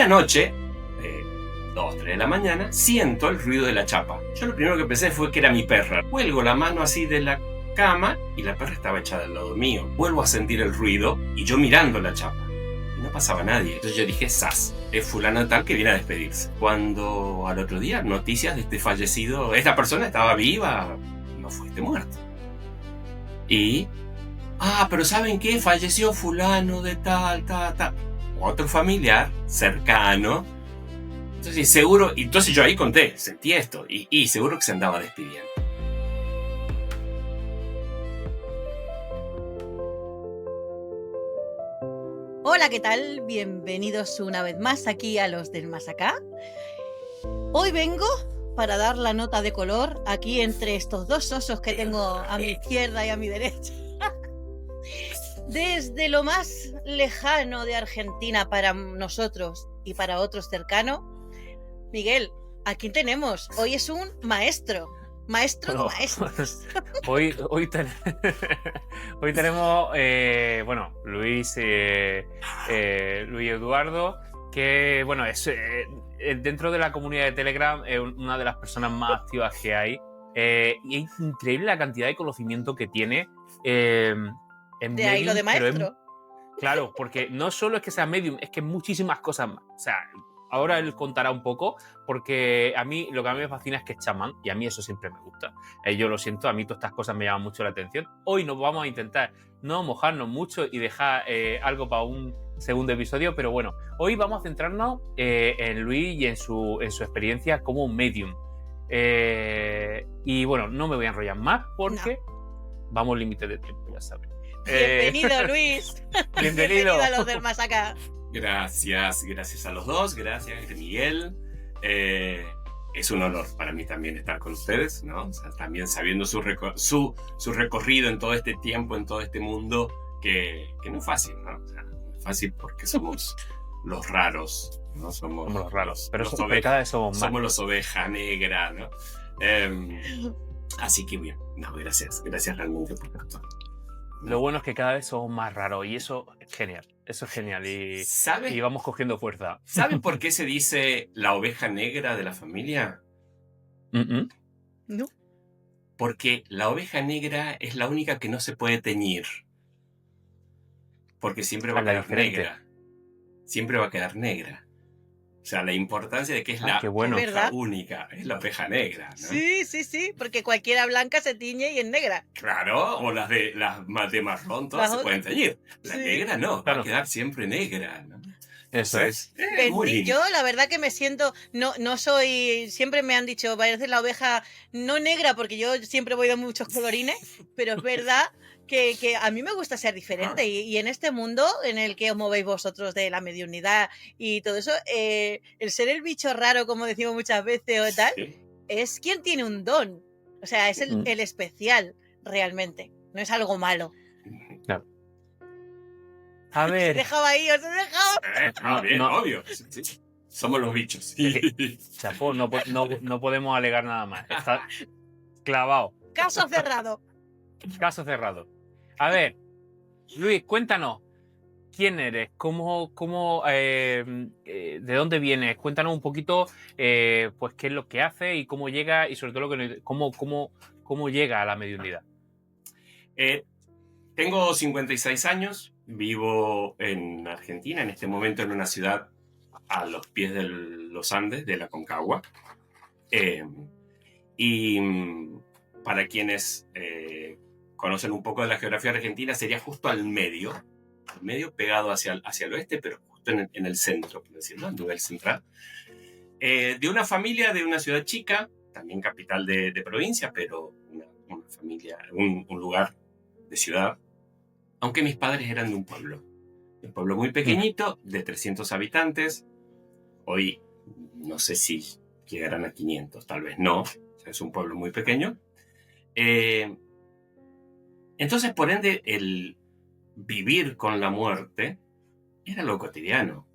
una noche, 2, 3 de la mañana, siento el ruido de la chapa. Yo lo primero que pensé fue que era mi perra. Cuelgo la mano así de la cama y la perra estaba echada al lado mío. Vuelvo a sentir el ruido y yo mirando la chapa. Y no pasaba nadie. Entonces yo dije, ¡zas! Es fulano tal que viene a despedirse. Cuando al otro día, noticias de este fallecido, esta persona estaba viva, no fuiste muerto. Y... pero ¿saben qué? Falleció fulano de tal. Otro familiar cercano. Entonces seguro, entonces yo ahí conté, sentí esto, y seguro que se andaba despidiendo. Hola, ¿qué tal? Bienvenidos una vez más aquí a Los del Más Acá. Hoy vengo para dar la nota de color aquí entre estos dos osos que tengo a mi izquierda y a mi derecha. Desde lo más lejano de Argentina para nosotros y para otros cercanos, Miguel, ¿a quién tenemos? Hoy es un maestro. Maestro. Hoy tenemos, Luis Eduardo, que, bueno, es dentro de la comunidad de Telegram una de las personas más activas que hay. Y es increíble la cantidad de conocimiento que tiene. En de ahí Medium, lo de maestro. Claro, porque no solo es que sea Medium, es que muchísimas cosas más. O sea, ahora él contará un poco, porque a mí lo que a mí me fascina es que es chamán, y a mí eso siempre me gusta. Yo lo siento, a mí todas estas cosas me llaman mucho la atención. Hoy nos vamos a intentar no mojarnos mucho y dejar algo para un segundo episodio, pero bueno, hoy vamos a centrarnos en Luis y en su experiencia como medium. Y bueno, no me voy a enrollar más porque vamos límite de tiempo, ya sabes. Bienvenido, Luis. Bienvenido a Los del Más Acá. Gracias a los dos, gracias Miguel. Es un honor para mí también estar con ustedes, ¿no? O sea, también sabiendo su recorrido en todo este tiempo, en todo este mundo, que no es fácil, ¿no? O sea, no es fácil porque somos los raros, ¿no? Somos los raros, pero cada vez somos más. Somos los oveja negra, ¿no? Así que bien, gracias realmente por esto. Lo bueno es que cada vez somos más raros y eso es genial. Y vamos cogiendo fuerza. ¿Saben por qué se dice la oveja negra de la familia? No. Porque la oveja negra es la única que no se puede teñir. Porque siempre va a quedar negra. Siempre va a quedar negra. O sea, la importancia de que es la oveja única, es la oveja negra, ¿no? Sí, porque cualquiera blanca se tiñe y es negra. Claro, o las de marrón, todas se pueden teñir. La negra no, va a quedar siempre negra, ¿no? Eso es. Yo la verdad que me siento, no soy, siempre me han dicho, parece la oveja no negra, porque yo siempre voy de muchos colorines, pero es verdad que a mí me gusta ser diferente y en este mundo en el que os movéis vosotros de la mediunidad y todo eso, el ser el bicho raro, como decimos muchas veces o tal, es quien tiene un don. O sea, es el especial realmente, no es algo malo. Claro. A ver. Os he dejado. Bien, obvio. Sí. Somos los bichos. Chapó, no podemos alegar nada más. Está clavado. Caso cerrado. A ver, Luis, cuéntanos. ¿Quién eres? ¿De dónde vienes? Cuéntanos un poquito, pues qué es lo que haces y cómo llega, y sobre todo cómo llega a la mediunidad. Tengo 56 años. Vivo en Argentina, en este momento en una ciudad a los pies de los Andes, de la Aconcagua. Y para quienes conocen un poco de la geografía argentina, sería justo al medio pegado hacia el oeste, pero justo en el centro, por decirlo, a nivel central. De una familia de una ciudad chica, también capital de provincia, pero una familia, un lugar de ciudad. Aunque mis padres eran de un pueblo muy pequeñito, de 300 habitantes. Hoy no sé si llegarán a 500, tal vez no. O sea, es un pueblo muy pequeño. Entonces, por ende, el vivir con la muerte era lo cotidiano.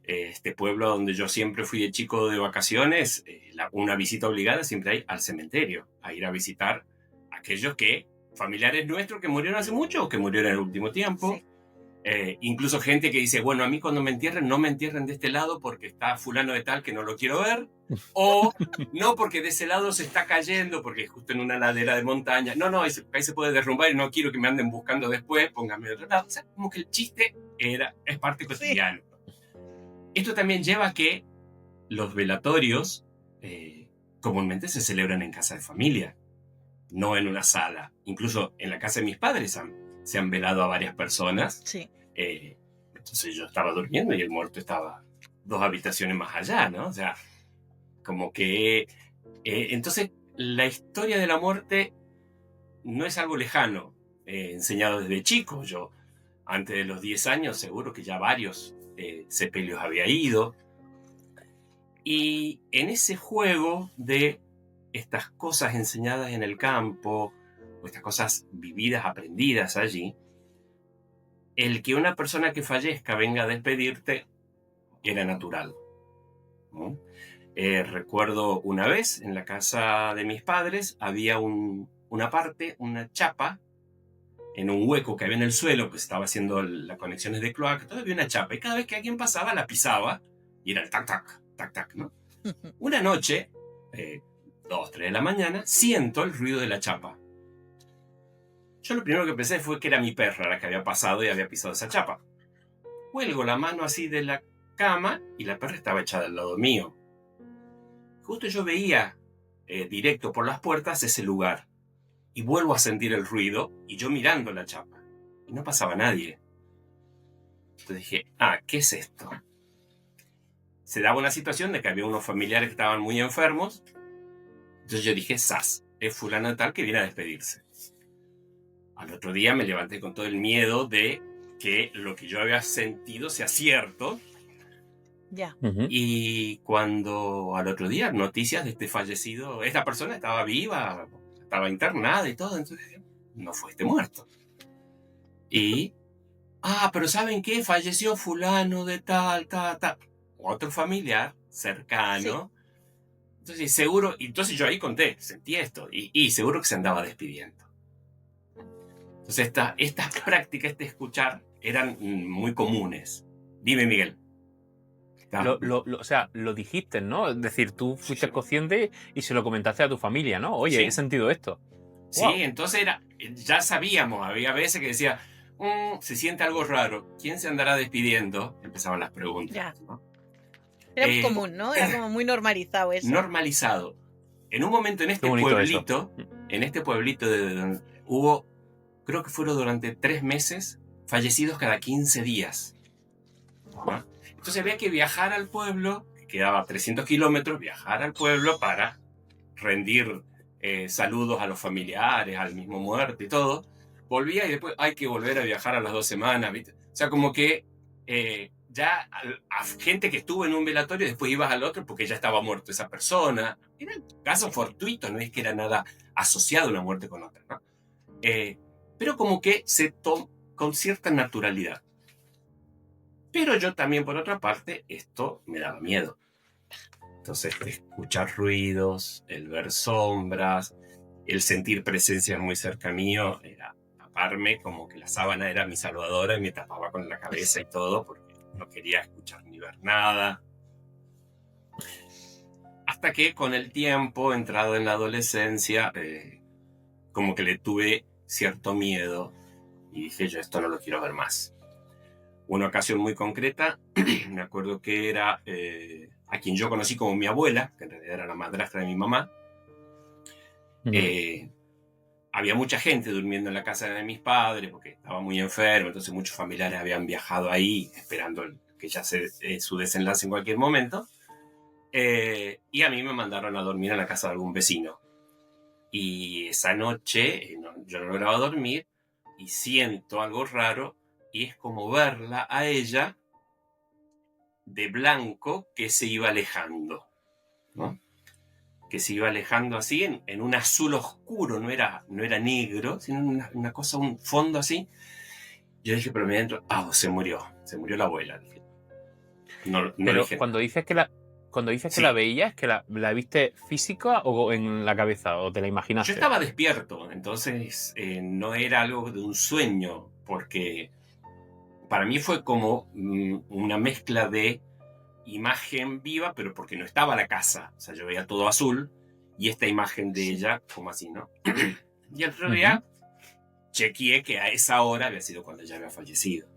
Este pueblo donde yo siempre fui de chico de vacaciones, una visita obligada siempre hay al cementerio, a ir a visitar a aquellos familiares nuestros que murieron hace mucho o que murieron en el último tiempo. Incluso gente que dice, bueno, a mí cuando me entierren, no me entierren de este lado porque está fulano de tal que no lo quiero ver, o no porque de ese lado se está cayendo porque es justo en una ladera de montaña, no, ahí se puede derrumbar y no quiero que me anden buscando después, pónganme de otro lado. O sea, como que el chiste es parte cotidiana. Sí. Esto también lleva a que los velatorios comúnmente se celebran en casa de familia, no en una sala. Incluso en la casa de mis padres se han velado a varias personas. Sí. Entonces yo estaba durmiendo y el muerto estaba 2 habitaciones más allá, ¿no? O sea, como que... entonces, la historia de la muerte no es algo lejano, enseñado desde chico. Yo, antes de los 10 años, seguro que ya varios sepelios había ido. Y en ese juego de estas cosas enseñadas en el campo, o estas cosas vividas, aprendidas allí, el que una persona que fallezca venga a despedirte era natural, ¿no? Recuerdo una vez en la casa de mis padres había una chapa en un hueco que había en el suelo, pues estaba haciendo las conexiones de cloaca, todavía había una chapa y cada vez que alguien pasaba la pisaba y era el tac tac, tac tac, ¿no? Una noche, 2, 3 de la mañana, siento el ruido de la chapa. Yo lo primero que pensé fue que era mi perra la que había pasado y había pisado esa chapa. Cuelgo la mano así de la cama y la perra estaba echada al lado mío. Justo yo veía directo por las puertas ese lugar y vuelvo a sentir el ruido y yo mirando la chapa y no pasaba nadie. Entonces dije, ¿qué es esto? Se daba una situación de que había unos familiares que estaban muy enfermos. Entonces yo dije, es fulano tal que viene a despedirse. Al otro día me levanté con todo el miedo de que lo que yo había sentido sea cierto. Ya. Y cuando al otro día, noticias de este fallecido, esta persona estaba viva, estaba internada y todo, entonces no fue muerto. Y, pero ¿saben qué? Falleció fulano de tal. Otro familiar cercano. Sí. Entonces, seguro, entonces yo ahí conté, sentí esto, y seguro que se andaba despidiendo. Entonces, estas prácticas, escuchar, eran muy comunes. Dime, Miguel. O sea, lo dijiste, ¿no? Es decir, tú fuiste consciente y se lo comentaste a tu familia, ¿no? Oye, sí. He sentido esto. Sí, wow. Entonces ya sabíamos, había veces que decía, se siente algo raro, ¿quién se andará despidiendo? Empezaban las preguntas, ya. ¿no? Era común, ¿no? Era como muy normalizado eso. Normalizado. En un momento en este pueblito de donde hubo, creo que fueron durante 3 meses, fallecidos cada 15 días. ¿No? Entonces había que viajar al pueblo, que quedaba a 300 kilómetros, viajar al pueblo para rendir saludos a los familiares, al mismo muerto y todo. Volvía y después hay que volver a viajar a las 2 semanas, ¿viste? O sea, como que ya a gente que estuvo en un velatorio después ibas al otro porque ya estaba muerto esa persona. Eran casos fortuitos, no es que era nada asociado una muerte con otra, ¿no? Pero como que se toma con cierta naturalidad. Pero yo también, por otra parte, esto me daba miedo. Entonces, escuchar ruidos, el ver sombras, el sentir presencias muy cerca mío, era taparme como que la sábana era mi salvadora y me tapaba con la cabeza y todo, porque no quería escuchar ni ver nada. Hasta que con el tiempo, entrado en la adolescencia, como que le tuve cierto miedo y dije, yo esto no lo quiero ver más. Una ocasión muy concreta, me acuerdo que era a quien yo conocí como mi abuela, que en realidad era la madrastra de mi mamá. Había mucha gente durmiendo en la casa de mis padres porque estaba muy enfermo, entonces muchos familiares habían viajado ahí esperando que ya su desenlace en cualquier momento. Y a mí me mandaron a dormir en la casa de algún vecino. Y esa noche yo no lograba dormir y siento algo raro. Y es como verla a ella de blanco que se iba alejando, ¿no? Que se iba alejando así en un azul oscuro, no era negro, sino una cosa, un fondo así. Yo dije, pero me dentro, se murió la abuela. Dije. No pero dije cuando nada. dices que la veías, ¿que la viste física o en la cabeza? ¿O te la imaginaste? Yo estaba despierto, entonces no era algo de un sueño, porque para mí fue como una mezcla de imagen viva, pero porque no estaba la casa. O sea, yo veía todo azul y esta imagen de ella, como así, ¿no? Y el otro día chequeé que a esa hora había sido cuando ella había fallecido.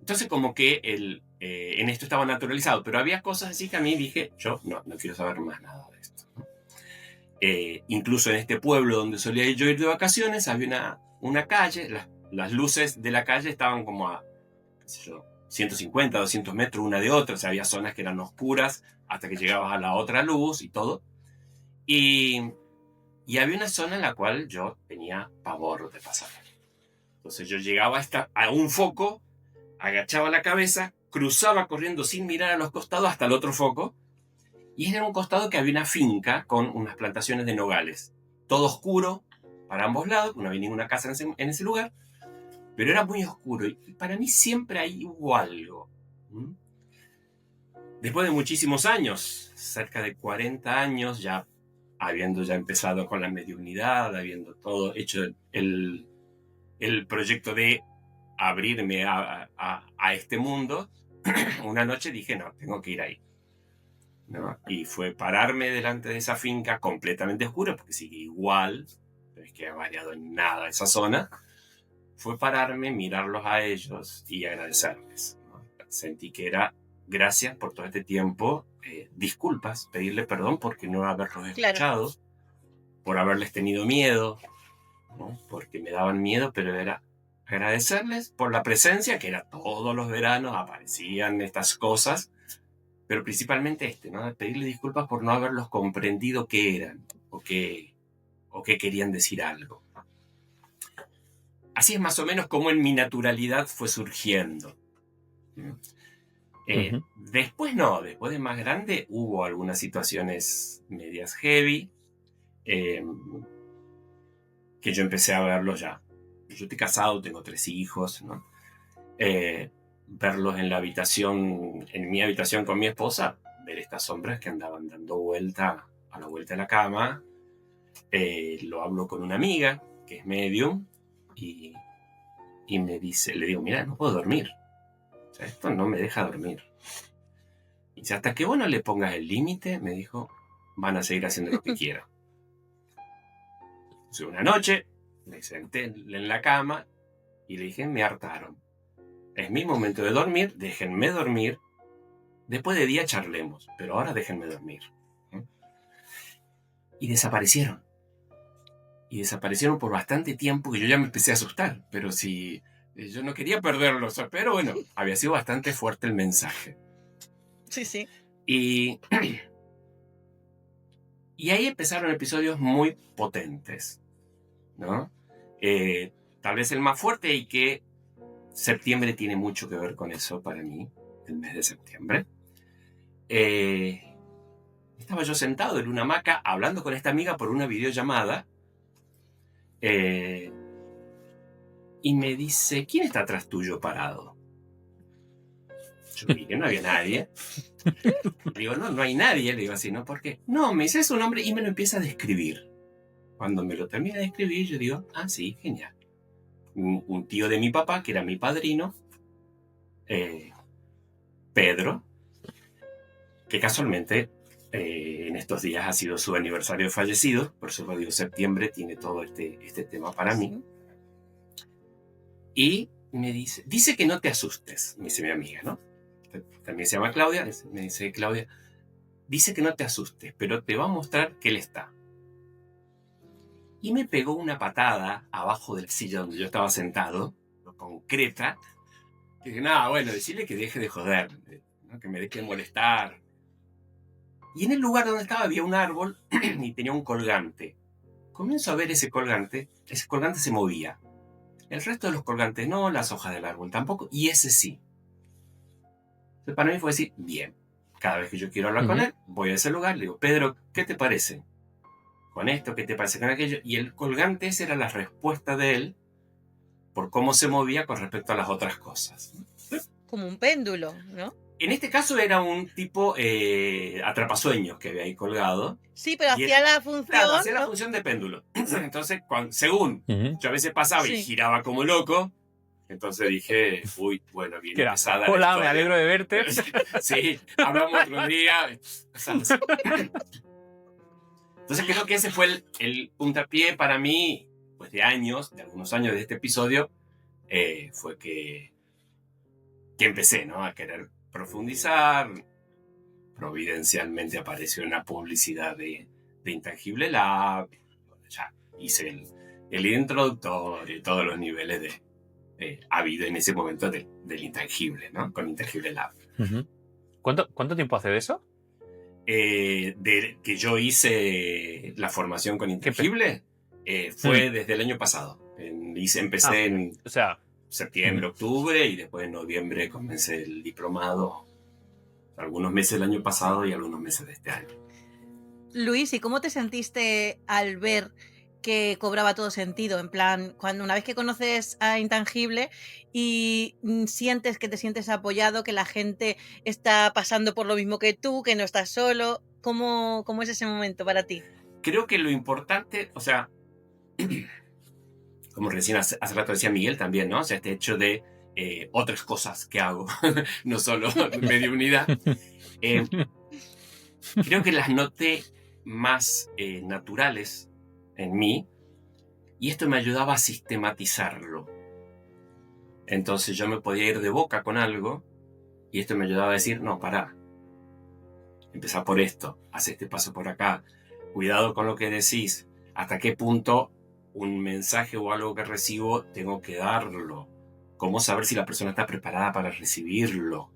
Entonces, como que en esto estaba naturalizado, pero había cosas así que a mí dije, yo no quiero saber más nada de esto, ¿no? Incluso en este pueblo donde solía yo ir de vacaciones, había una calle, las luces de la calle estaban como a, qué sé yo, 150, 200 metros una de otra, o sea, había zonas que eran oscuras hasta que llegabas a la otra luz y todo. Y había una zona en la cual yo tenía pavor de pasar. Entonces yo llegaba a un foco, agachaba la cabeza, cruzaba corriendo sin mirar a los costados hasta el otro foco, y era un costado que había una finca con unas plantaciones de nogales. Todo oscuro para ambos lados, no había ninguna casa en ese lugar, pero era muy oscuro, y para mí siempre ahí hubo algo. Después de muchísimos años, cerca de 40 años, ya habiendo ya empezado con la mediunidad, habiendo todo hecho el proyecto de abrirme a este mundo, una noche dije, no, tengo que ir ahí, ¿no? Y fue pararme delante de esa finca completamente oscura, porque sigue igual, no es que ha variado en nada esa zona. Fue pararme, mirarlos a ellos y agradecerles, ¿no? Sentí que era gracias por todo este tiempo, disculpas, pedirle perdón porque no haberlos escuchado, por haberles tenido miedo, ¿no? Porque me daban miedo, pero era agradecerles por la presencia, que era todos los veranos, aparecían estas cosas, pero principalmente ¿no? Pedirle disculpas por no haberlos comprendido qué eran o qué querían decir algo. Así es más o menos como en mi naturalidad fue surgiendo. Después de más grande hubo algunas situaciones medias heavy, que yo empecé a verlos ya. Yo estoy casado, tengo 3 hijos, ¿no? Verlos en mi habitación con mi esposa, ver estas sombras que andaban dando vuelta a la vuelta de la cama. Lo hablo con una amiga que es medium y me dice, le digo, mira, no puedo dormir. O sea, esto no me deja dormir. Y dice, hasta que vos no le pongas el límite, me dijo, van a seguir haciendo lo que quieran. Entonces, una noche me senté en la cama y le dije, me hartaron. Es mi momento de dormir, déjenme dormir. Después de día charlemos, pero ahora déjenme dormir. Y desaparecieron. Y desaparecieron por bastante tiempo que yo ya me empecé a asustar. Pero si yo no quería perderlos, pero bueno, había sido bastante fuerte el mensaje. Sí. Y ahí empezaron episodios muy potentes, ¿no? Tal vez el más fuerte y que septiembre tiene mucho que ver con eso para mí, el mes de septiembre. Estaba yo sentado en una hamaca hablando con esta amiga por una videollamada, y me dice, ¿quién está atrás tuyo parado? Yo vi que no había nadie. Le digo, no hay nadie. Le digo así, ¿no? ¿Por qué? No, me dice su nombre y me lo empieza a describir. Cuando me lo termina de escribir, yo digo, ah, sí, genial. Un tío de mi papá, que era mi padrino, Pedro, que casualmente en estos días ha sido su aniversario de fallecido, por eso lo digo, septiembre tiene todo este tema para mí. Y me dice que no te asustes, me dice mi amiga, ¿no? También se llama Claudia, me dice Claudia, dice que no te asustes, pero te va a mostrar que él está. Y me pegó una patada abajo del silla donde yo estaba sentado, lo concreta, que dije, nada, bueno, decirle que deje de joder, ¿no? Que me deje de molestar. Y en el lugar donde estaba había un árbol y tenía un colgante. Comienzo a ver ese colgante se movía. El resto de los colgantes no, las hojas del árbol tampoco, y ese sí. Entonces para mí fue decir, bien, cada vez que yo quiero hablar con él, voy a ese lugar, le digo, Pedro, ¿qué te parece con esto? ¿Qué te parece con aquello? Y el colgante esa era la respuesta de él por cómo se movía con respecto a las otras cosas. Como un péndulo, ¿no? En este caso era un tipo atrapasueños que había ahí colgado. Sí, pero Y hacía la función. Claro, hacía la ¿no? función de péndulo. Entonces, según Ujú. yo a veces pasaba y Sí. giraba como loco, entonces dije, uy, bueno, viene Que era, pesada la hola, me historia. alegro de verte. Sí, hablamos otro día. Cosas así. Entonces creo que ese fue el puntapié para mí, pues de algunos años de este episodio, fue que empecé, ¿no? A querer profundizar. Providencialmente apareció una publicidad de Intangible Lab. Ya hice el introductor y todos los niveles de habido en ese momento del Intangible, ¿no? Con Intangible Lab. Ujú. ¿Cuánto tiempo hace de eso? De que yo hice la formación con Intangible, fue desde el año pasado. Empecé en O sea, septiembre, octubre, y después en noviembre comencé el diplomado. Algunos meses del año pasado y algunos meses de este año. Luis, ¿y cómo te sentiste al ver que cobraba todo sentido? En plan, cuando una vez que conoces a Intangible y sientes que te sientes apoyado, que la gente está pasando por lo mismo que tú, que no estás solo, ¿cómo es ese momento para ti? Creo que lo importante, o sea, como recién hace rato decía Miguel también, ¿no? O sea, este hecho de otras cosas que hago, no solo mediunidad. Creo que las noté más naturales en mí y esto me ayudaba a sistematizarlo. Entonces yo me podía ir de boca con algo y esto me ayudaba a decir, no, pará, empezá por esto, haz este paso por acá, cuidado con lo que decís, hasta qué punto un mensaje o algo que recibo tengo que darlo, cómo saber si la persona está preparada para recibirlo.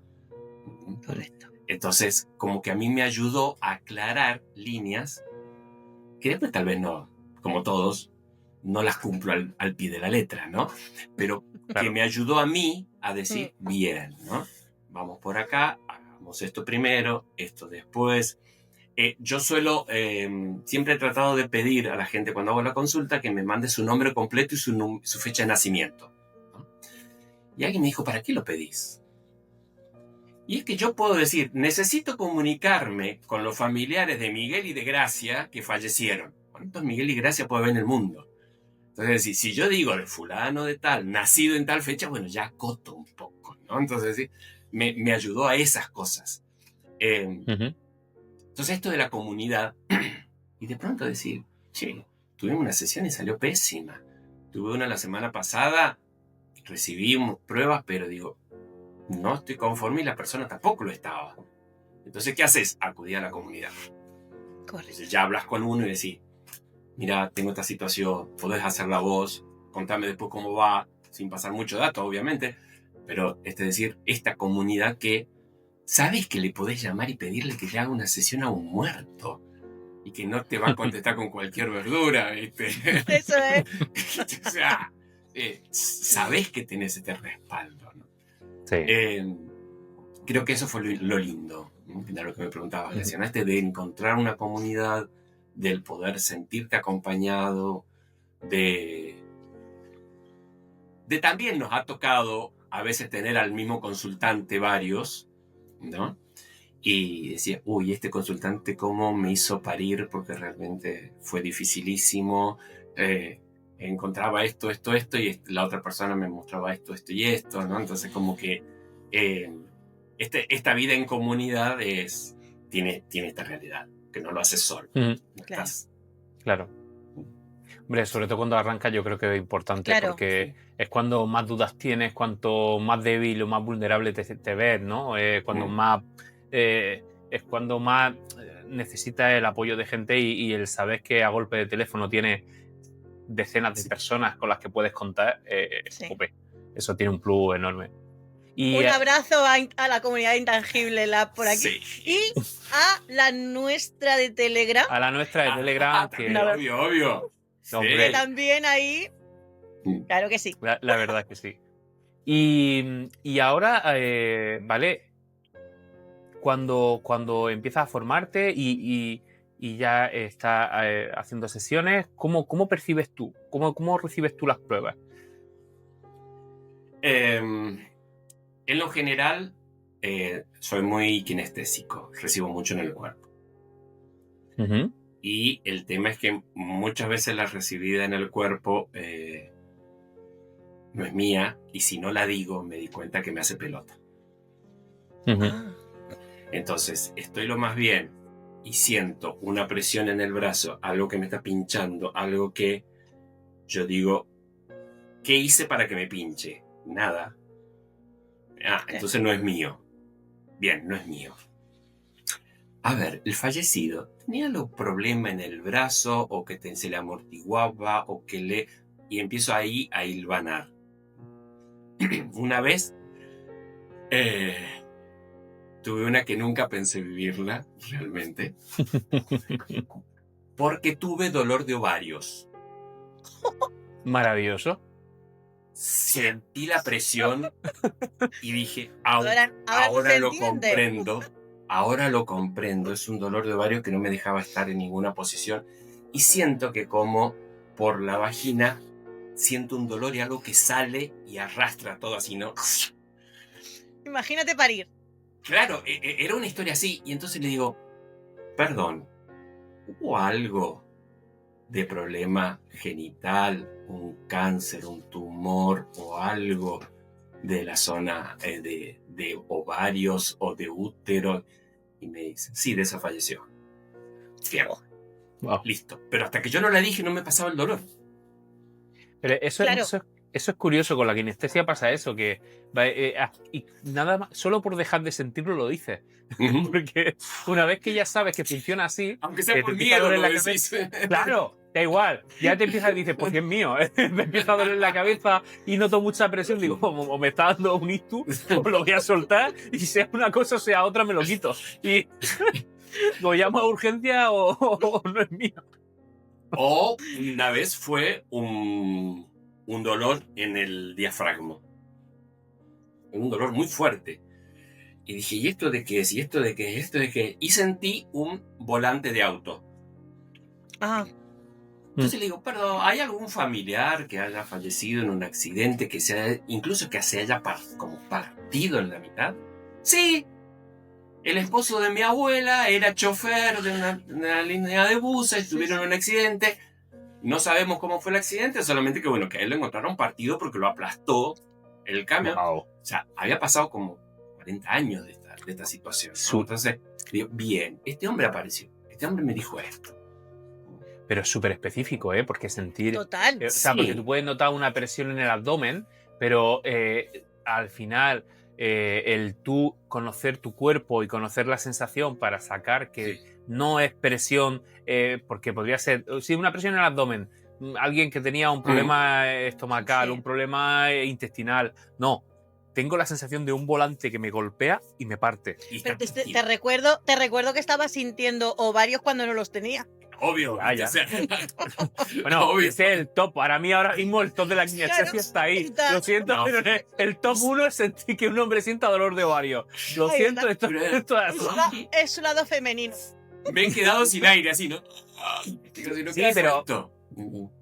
Correcto. Entonces, como que a mí me ayudó a aclarar líneas que después tal vez no, como todos, no las cumplo al pie de la letra, ¿no? Pero Claro. que me ayudó a mí a decir, bien, ¿no? Vamos por acá, hagamos esto primero, esto después. Yo siempre he tratado de pedir a la gente cuando hago la consulta que me mande su nombre completo y su fecha de nacimiento, ¿no? Y alguien me dijo, ¿para qué lo pedís? Y es que yo puedo decir, necesito comunicarme con los familiares de Miguel y de Gracia que fallecieron. ¿Cuántos Miguel y Gracia puede haber en el mundo? Entonces, si yo digo de fulano de tal, nacido en tal fecha, bueno, ya acoto un poco, ¿no? Entonces, sí, me ayudó a esas cosas. Entonces, esto de la comunidad, y de pronto decir, che, tuvimos una sesión y salió pésima. Tuve una la semana pasada, recibimos pruebas, pero digo, no estoy conforme y la persona tampoco lo estaba. Entonces, ¿qué haces? Acudir a la comunidad. Correcto. Entonces ya hablas con uno y decís, mira, tengo esta situación, podés hacerla vos, contame después cómo va, sin pasar mucho dato, obviamente, pero es decir, esta comunidad que sabes que le podés llamar y pedirle que te haga una sesión a un muerto y que no te va a contestar con cualquier verdura, ¿viste? Eso es. O sea, sabés que tenés este respaldo, ¿no? Sí. Creo que eso fue lo lindo, ¿no? De lo que me preguntabas, de encontrar una comunidad, del poder sentirte acompañado, de también nos ha tocado a veces tener al mismo consultante varios, ¿no? Y decía, uy, este consultante cómo me hizo parir porque realmente fue dificilísimo, encontraba esto, y la otra persona me mostraba esto y esto, ¿no? Entonces como que esta vida en comunidad tiene esta realidad, que no lo haces solo. No Claro. Claro. Hombre, sobre todo cuando arranca yo creo que es importante, Claro, porque es cuando más dudas tienes, cuanto más débil o más vulnerable te ves, ¿no? Cuando más es cuando más necesitas el apoyo de gente y el saber que a golpe de teléfono tienes decenas de personas con las que puedes contar, jope, eso tiene un plus enorme. Y, un abrazo a la comunidad Intangible Lab por aquí. Sí. Y a la nuestra de Telegram. a la nuestra de Telegram, que obvio. hombre, Que también ahí. Claro que sí. la verdad que sí. Y ahora, ¿vale? Cuando empiezas a formarte y ya estás haciendo sesiones, ¿cómo percibes tú? ¿Cómo recibes tú las pruebas? En lo general, soy muy kinestésico, recibo mucho en el cuerpo. Ujú. Y el tema es que muchas veces la recibida en el cuerpo no es mía, y si no la digo, me di cuenta que me hace pelota. Ujú. Ah, Entonces, estoy lo más bien y siento una presión en el brazo, algo que me está pinchando, algo que yo digo, ¿qué hice para que me pinche? Nada. Ah, entonces no es mío. Bien, no es mío. A ver, el fallecido, ¿tenía algún problema en el brazo o que se le amortiguaba o que le... Y empiezo ahí a hilvanar. Una vez tuve una que nunca pensé vivirla, realmente, porque tuve dolor de ovarios. Maravilloso. Sentí la presión y dije, ahora ahora se lo entiende. comprendo. Ahora lo comprendo. Es un dolor de ovarios que no me dejaba estar en ninguna posición. Y siento que como por la vagina siento un dolor y algo que sale y arrastra todo así, ¿no? Imagínate parir. Claro, era una historia así. Y entonces le digo, perdón, ¿hubo algo de problema genital, un cáncer, un tumor o algo de la zona de ovarios o de útero? Y me dice, sí, de esa falleció. Bien, Wow. listo. Pero hasta que yo no la dije no me pasaba el dolor. Pero eso, Claro. eso es curioso, con la kinestesia pasa eso, que y nada más, solo por dejar de sentirlo lo dices. Porque una vez que ya sabes que funciona así, Aunque sea te por empieza a miedo, doler lo la decís. cabeza. Claro, da igual. Ya te empieza a decir, pues si es mío, me empieza a doler la cabeza y noto mucha presión, digo, o me está dando un ictus, o lo voy a soltar, y sea una cosa o sea otra, me lo quito. Y lo llamo a urgencia o no es mío. O una vez fue un dolor en el diafragma. Un dolor muy fuerte. Y dije, ¿y esto de qué es? ¿Y esto de qué es? ¿Y esto de qué es? Y sentí un volante de auto. Ah, Entonces le digo, perdón, ¿hay algún familiar que haya fallecido en un accidente, que sea, incluso que se haya como partido en la mitad? Sí, el esposo de mi abuela era chofer de una línea de buses, tuvieron un accidente. No sabemos cómo fue el accidente, solamente que bueno, que a él lo encontraron partido porque lo aplastó el camión. Wow. O sea, había pasado como 40 años de esta situación, ¿no? Entonces, digo, bien, este hombre apareció, este hombre me dijo esto. Pero es súper específico, ¿eh? Porque sentir... total. O sea, Sí. porque tú puedes notar una presión en el abdomen, pero al final el tú conocer tu cuerpo y conocer la sensación para sacar que no es presión, porque podría ser, sí, una presión en el abdomen, alguien que tenía un problema estomacal, Sí. un problema intestinal, no. Tengo la sensación de un volante que me golpea y me parte. Pero te recuerdo que estaba sintiendo ovarios cuando no los tenía. Obvio, Ya. o sea, Bueno, obvio. ese es el top. Para mí ahora mismo el top de la kinestesia Claro, está ahí. está. Lo siento, No. pero el top 1 es sentir que un hombre sienta dolor de ovario. Lo Ahí siento, está. esto es así. Es su lado femenino. Me he quedado sin aire, así, ¿no? Sí,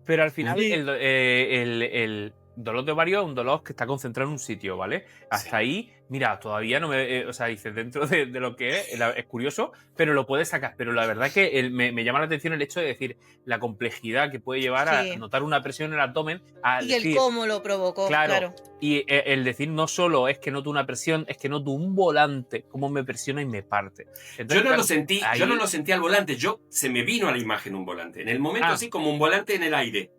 pero al final Sí. el dolor de ovario es un dolor que está concentrado en un sitio, ¿vale? Hasta Sí. ahí, mira, todavía no me... o sea, dices, dentro de lo que es curioso, pero lo puedes sacar. Pero la verdad que me llama la atención el hecho de decir la complejidad que puede llevar Sí. a notar una presión en el abdomen. A Y decir, el cómo lo provocó, claro. Y el decir no solo es que noto una presión, es que noto un volante, cómo me presiona y me parte. Entonces, Yo no claro, lo sentí, ahí- yo no lo sentí al volante, se me vino a la imagen un volante. En el momento así como un volante en el aire.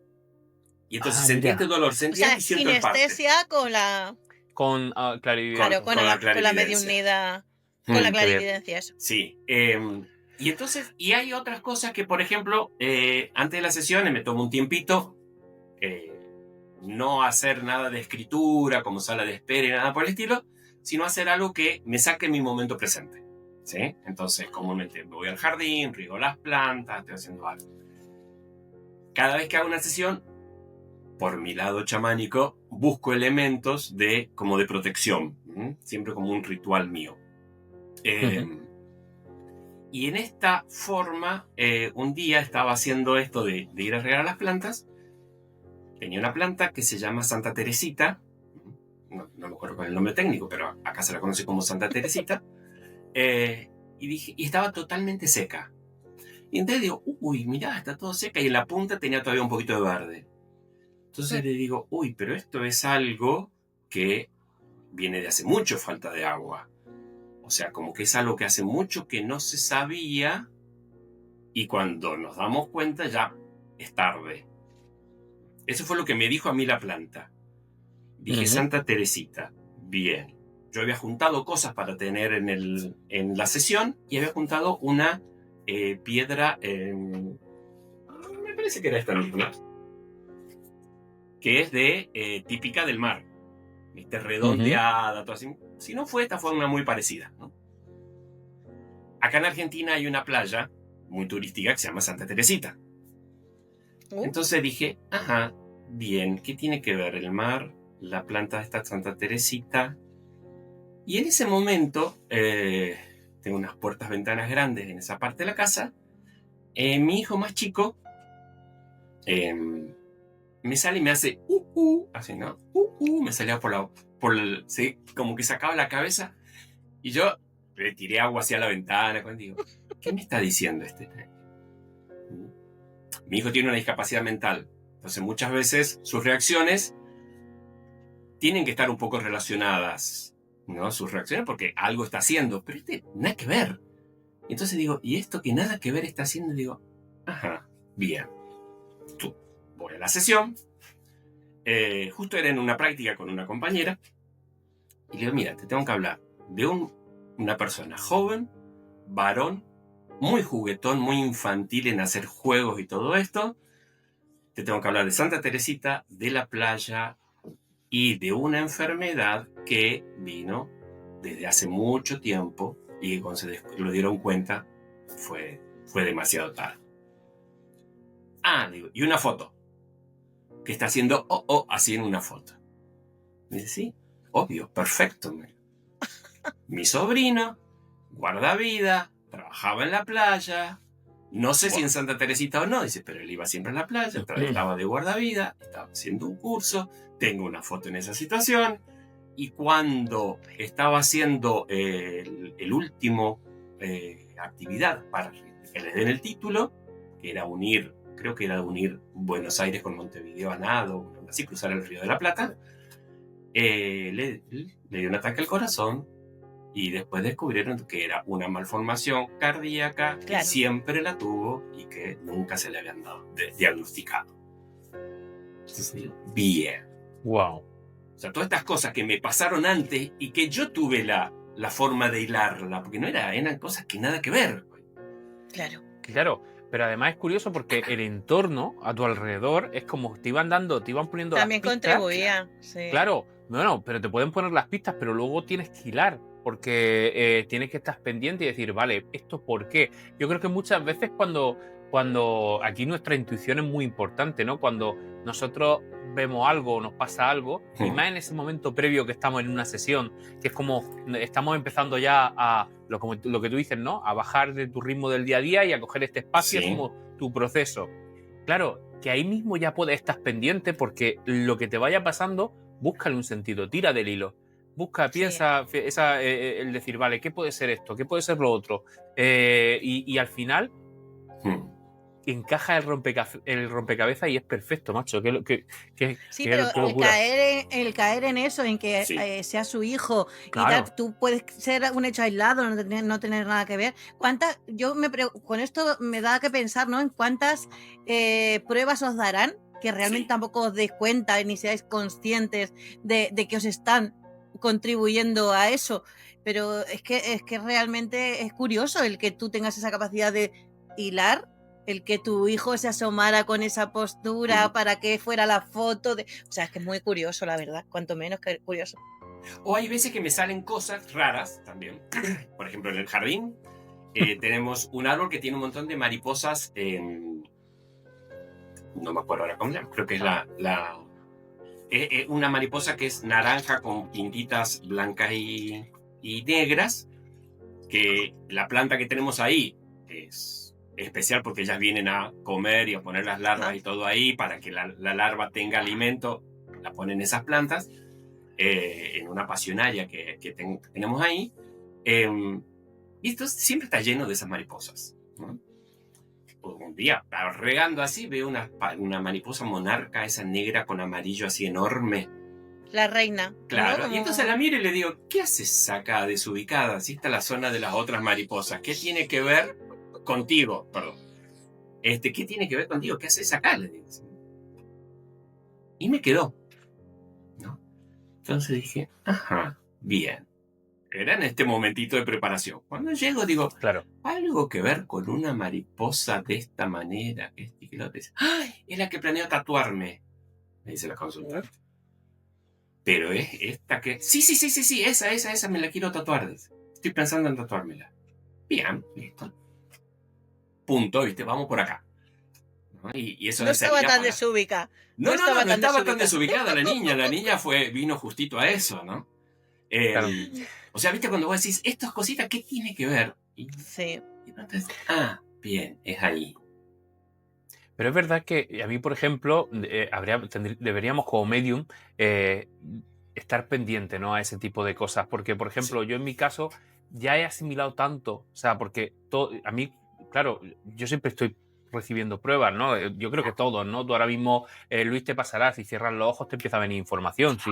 Y entonces sentí mira. este dolor, O sentí sea, y siento el parte. kinestesia con la. Con clarividencia. Claro, con la la clarividencia. mediunidad. Con la qué bien. clarividencia, eso. Sí. Y entonces, y hay otras cosas que, por ejemplo, antes de las sesiones me tomo un tiempito, no hacer nada de escritura, como sala de espera y nada por el estilo, sino hacer algo que me saque mi momento presente. ¿Sí? Entonces, comúnmente me voy al jardín, riego las plantas, estoy haciendo algo. Cada vez que hago una sesión, por mi lado chamánico, busco elementos como de protección, siempre como un ritual mío. Y en esta forma, un día estaba haciendo esto de ir a regar las plantas. Tenía una planta que se llama Santa Teresita, no me acuerdo con el nombre técnico, pero acá se la conoce como Santa Teresita, y estaba totalmente seca. Y entonces digo, uy, mirá, está todo seca, y en la punta tenía todavía un poquito de verde. Entonces le digo, uy, pero esto es algo que viene de hace mucho falta de agua. O sea, como que es algo que hace mucho que no se sabía, y cuando nos damos cuenta ya es tarde. Eso fue lo que me dijo a mí la planta. Dije, Santa Teresita, bien. Yo había juntado cosas para tener en la sesión, y había juntado una piedra, me parece que era esta misma, que es típica del mar. Redondeada, todo así. Si no fue, esta fue una muy parecida, ¿no? Acá en Argentina hay una playa muy turística que se llama Santa Teresita. Entonces dije, ajá, bien, ¿qué tiene que ver el mar, la planta de esta Santa Teresita? Y en ese momento, tengo unas ventanas grandes en esa parte de la casa, mi hijo más chico me sale y me hace así, ¿no? Me salía sí, como que sacaba la cabeza, y yo le tiré agua hacia la ventana. Digo, ¿qué me está diciendo este? Mi hijo tiene una discapacidad mental, entonces muchas veces sus reacciones tienen que estar un poco relacionadas, ¿no? Sus reacciones, porque algo está haciendo, pero nada que ver. Entonces digo, ¿y esto que nada que ver está haciendo? Digo, ajá, bien. Voy a la sesión, justo era en una práctica con una compañera, y le digo, mira, te tengo que hablar de una persona joven, varón, muy juguetón, muy infantil en hacer juegos y todo esto. Te tengo que hablar de Santa Teresita, de la playa y de una enfermedad que vino desde hace mucho tiempo, y que cuando se lo dieron cuenta fue demasiado tarde. Digo, y una foto que está haciendo así en una foto. Me dice, sí, obvio, perfecto. Mi sobrino, guardavida, trabajaba en la playa, no sé si en Santa Teresita o no, dice, pero él iba siempre a la playa, estaba de guardavida, estaba haciendo un curso, tengo una foto en esa situación, y cuando estaba haciendo el último actividad para que le den el título, que era creo que era unir Buenos Aires con Montevideo a nado, así cruzar el Río de la Plata, le dio un ataque al corazón, y después descubrieron que era una malformación cardíaca, que siempre la tuvo y que nunca se le habían diagnosticado. Entonces, bien. Wow. O sea, todas estas cosas que me pasaron antes y que yo tuve la forma de hilarla, porque eran cosas que nada que ver. Claro, pero además es curioso porque el entorno a tu alrededor es como te iban poniendo también las pistas. contribuía, sí. Claro, no, pero te pueden poner las pistas, pero luego tienes que hilar, porque tienes que estar pendiente y decir, vale, ¿esto por qué? Yo creo que muchas veces cuando aquí nuestra intuición es muy importante, ¿no? Cuando nosotros vemos algo o nos pasa algo, y más en ese momento previo que estamos en una sesión, que es como estamos empezando ya a lo que tú dices, ¿no? A bajar de tu ritmo del día a día y a coger este espacio, es como tu proceso. Claro, que ahí mismo ya puedes estar pendiente, porque lo que te vaya pasando, búscale un sentido, tira del hilo. Piensa el decir, vale, ¿qué puede ser esto? ¿Qué puede ser lo otro? Y al final encaja el rompecabezas y es perfecto, macho. Pero el caer en eso, en que sea su hijo, claro, y tal, tú puedes ser un hecho aislado, no tener nada que ver. Con esto me da que pensar, ¿no? En cuántas pruebas os darán que realmente tampoco os deis cuenta ni seáis conscientes de que os están contribuyendo a eso. Pero es que realmente es curioso el que tú tengas esa capacidad de hilar, el que tu hijo se asomara con esa postura para que fuera la foto. O sea, es que es muy curioso, la verdad, cuanto menos que curioso. O hay veces que me salen cosas raras también. Por ejemplo, en el jardín tenemos un árbol que tiene un montón de mariposas, no me acuerdo ahora cómo se llama, creo que es una mariposa que es naranja con pintitas blancas y negras, que la planta que tenemos ahí es especial porque ellas vienen a comer y a poner las larvas y todo ahí para que la larva tenga alimento, la ponen esas plantas. en una pasionaria que tenemos ahí. Y esto siempre está lleno de esas mariposas, ¿no? Un día, regando así, veo una mariposa monarca, esa negra con amarillo así enorme. La reina. Claro, ¿no? y entonces la miro y le digo, ¿qué haces acá desubicada? Así está la zona de las otras mariposas. ¿Qué tiene que ver contigo? Perdón. ¿Qué tiene que ver contigo? ¿Qué haces acá? Le digo. Y me quedó, ¿no? Entonces dije, ajá, bien. Era en este momentito de preparación. Cuando llego digo, Claro. algo que ver con una mariposa de esta manera, que lo otro. ¡Ay! Es la que planeo tatuarme, me dice la consultante. Pero es esta que... Sí, esa me la quiero tatuar. Estoy pensando en tatuármela. Bien, listo. Punto, ¿viste? Vamos por acá. ¿No? Y eso No estaba tan para... desubicada. No estaba tan desubicada la niña. La niña vino justito a eso, ¿no? Claro. O sea, ¿viste? Cuando vos decís, estas cositas, ¿qué tiene que ver? Sí. Y entonces, bien, es ahí. Pero es verdad que a mí, por ejemplo, deberíamos como medium estar pendiente, ¿no?, a ese tipo de cosas. Porque, por ejemplo, yo en mi caso ya he asimilado tanto, o sea, porque a mí, claro, yo siempre estoy recibiendo pruebas, ¿no? Yo creo que todos, ¿no? Tú ahora mismo, Luis, te pasará, si cierras los ojos te empieza a venir información, si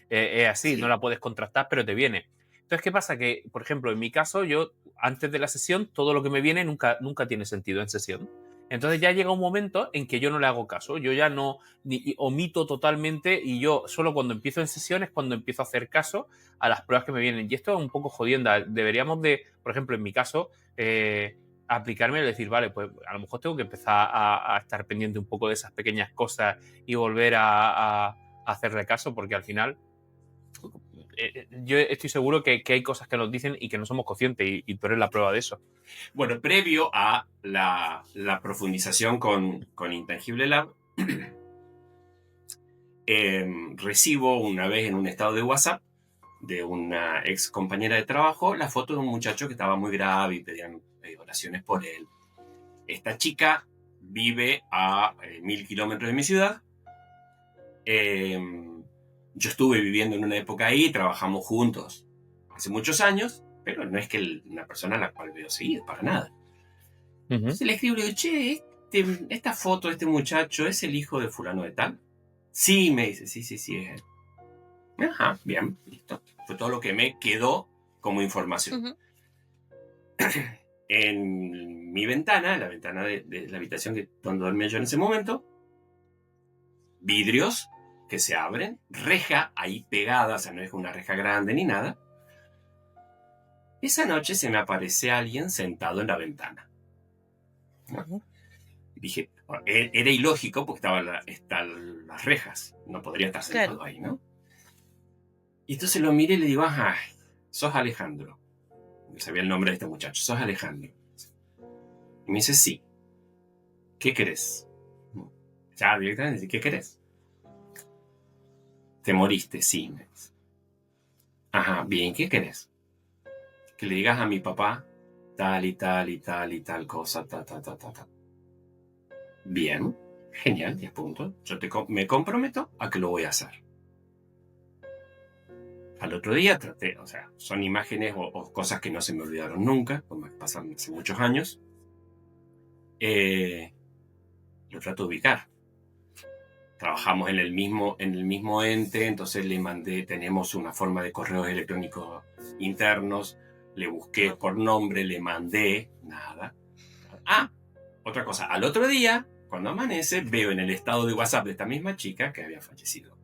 es así, Sí. no la puedes contrastar, pero te viene. Entonces, ¿qué pasa? Que, por ejemplo, en mi caso, yo antes de la sesión, todo lo que me viene nunca tiene sentido en sesión. Entonces ya llega un momento en que yo no le hago caso, yo ya no omito totalmente, y yo solo cuando empiezo en sesiones, cuando empiezo a hacer caso a las pruebas que me vienen. Y esto es un poco jodienda. Deberíamos de, por ejemplo, en mi caso, aplicarme y decir, vale, pues a lo mejor tengo que empezar a estar pendiente un poco de esas pequeñas cosas y volver a hacerle caso, porque al final yo estoy seguro que hay cosas que nos dicen y que no somos conscientes, y tú eres la prueba de eso. Bueno, previo a la profundización con Intangible Lab, recibo una vez en un estado de WhatsApp de una ex compañera de trabajo la foto de un muchacho que estaba muy grave y pedían oraciones por él. Esta chica vive a 1000 kilómetros de mi ciudad. Yo estuve viviendo en una época ahí, trabajamos juntos hace muchos años, pero no es que una persona a la cual veo seguido, para nada. Entonces le escribo y le digo, che, esta foto de este muchacho es el hijo de fulano de tal. Sí, me dice, sí, es él. Ajá, bien, listo. Fue todo lo que me quedó como información. En mi ventana, en la ventana de la habitación donde dormía yo en ese momento, vidrios que se abren, reja ahí pegada, o sea, no es una reja grande ni nada. Esa noche se me aparece alguien sentado en la ventana, ¿no? Dije, era ilógico porque están las rejas, no podría estar sentado ahí, ¿no? Y entonces lo miré y le digo, ajá, sos Alejandro. No sabía el nombre de este muchacho, sos Alejandro. Y me dice, sí. ¿Qué querés? Ya directamente dice, ¿qué querés? Te moriste, sí. Me dice. Ajá, bien, ¿qué querés? Que le digas a mi papá tal y tal y tal y tal cosa, ta. Bien, genial, 10 puntos. Yo me comprometo a que lo voy a hacer. Al otro día traté, o sea, son imágenes o cosas que no se me olvidaron nunca, como pasaron hace muchos años. Lo trato de ubicar. Trabajamos en el mismo ente, entonces le mandé, tenemos una forma de correos electrónicos internos, le busqué por nombre, le mandé, nada. Otra cosa, al otro día, cuando amanece, veo en el estado de WhatsApp de esta misma chica que había fallecido.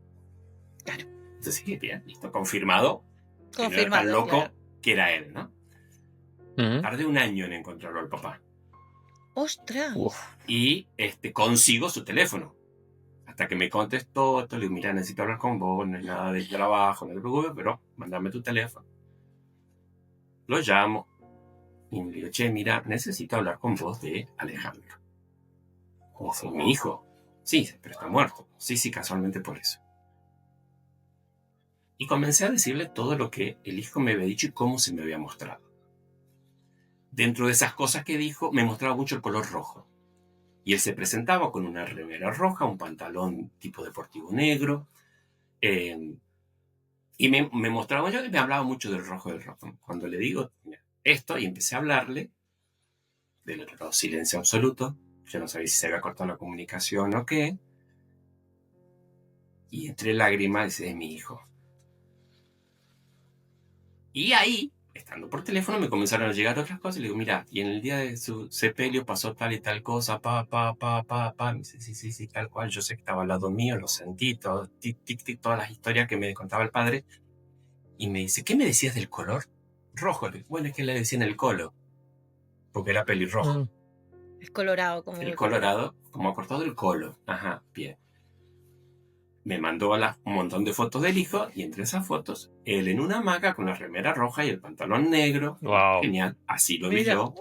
Claro. Entonces, bien, listo, confirmado. Que no era tan loco, claro, que era él, ¿no? Tardé un año en encontrarlo al papá. ¡Ostras! Y consigo su teléfono. Hasta que me contestó, le digo, mira, necesito hablar con vos, no es nada de trabajo, no te preocupes, pero mandame tu teléfono. Lo llamo y le digo, che, mira, necesito hablar con vos de Alejandro. Dice, mi hijo. Sí, pero está muerto. Sí, casualmente por eso. Y comencé a decirle todo lo que el hijo me había dicho y cómo se me había mostrado. Dentro de esas cosas que dijo, me mostraba mucho el color rojo. Y él se presentaba con una remera roja, un pantalón tipo deportivo negro, Y me mostraba yo que me hablaba mucho del rojo del rojo. Cuando le digo esto y empecé a hablarle, del otro lado silencio absoluto, yo no sabía si se había cortado la comunicación o qué, y entre lágrimas dice, es mi hijo. Y ahí, estando por teléfono, me comenzaron a llegar otras cosas y le digo, mira, y en el día de su sepelio pasó tal y tal cosa, me dice, sí, tal cual, yo sé que estaba al lado mío, lo sentí, todo, tic, todas las historias que me contaba el padre. Y me dice, ¿qué me decías del color? Rojo. Bueno, es que le decían el colo, porque era pelirrojo. Es colorado. Como El colorado, como cortado el colo. Ajá, bien. Me mandó un montón de fotos del hijo y entre esas fotos, él en una hamaca con la remera roja y el pantalón negro. Wow. Genial, así lo vi yo.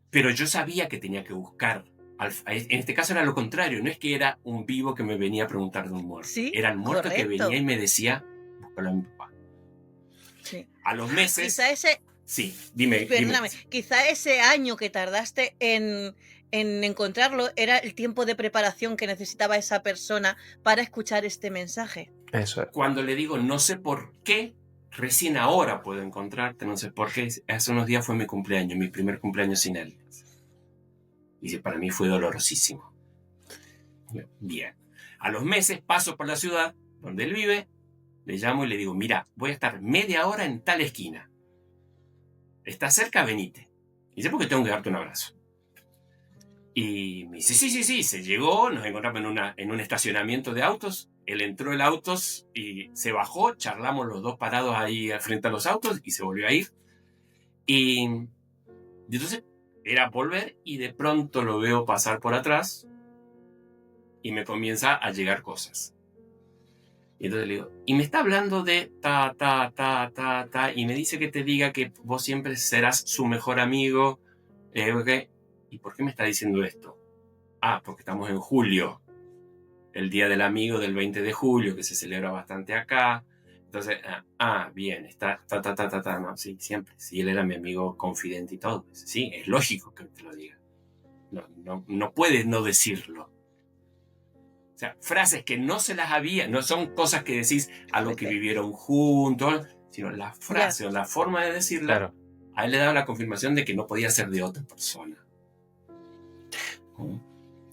Pero yo sabía que tenía que buscar. En este caso era lo contrario, no es que era un vivo que me venía a preguntar de un muerto. Sí, era el muerto correcto. que venía y me decía, búscalo a mi papá. Sí. A los meses... Quizá ese... Sí, dime. Perdóname, quizá ese año que tardaste en encontrarlo era el tiempo de preparación que necesitaba esa persona para escuchar este mensaje. Eso es. Cuando le digo, no sé por qué, recién ahora puedo encontrarte, no sé por qué, hace unos días fue mi cumpleaños, mi primer cumpleaños sin él. Y para mí fue dolorosísimo. Bien. A los meses paso por la ciudad donde él vive, le llamo y le digo, mira, voy a estar media hora en tal esquina. ¿Estás cerca? Venite. Y dice, porque tengo que darte un abrazo. Y me dice, sí, se llegó, nos encontramos en un estacionamiento de autos, él entró en autos y se bajó, charlamos los dos parados ahí frente a los autos y se volvió a ir. Y entonces era volver y de pronto lo veo pasar por atrás y me comienza a llegar cosas. Y entonces le digo, y me está hablando de y me dice que te diga que vos siempre serás su mejor amigo. Okay. ¿Y por qué me está diciendo esto? Porque estamos en julio, el Día del Amigo del 20 de julio, que se celebra bastante acá. Entonces, bien, está, no, sí, siempre. Sí, él era mi amigo confidente y todo. Sí, es lógico que te lo diga. No puedes no decirlo. O sea, frases que no se las había, no son cosas que decís algo que vivieron juntos, sino la frase o la forma de decirla, claro. A él le daba la confirmación de que no podía ser de otra persona. O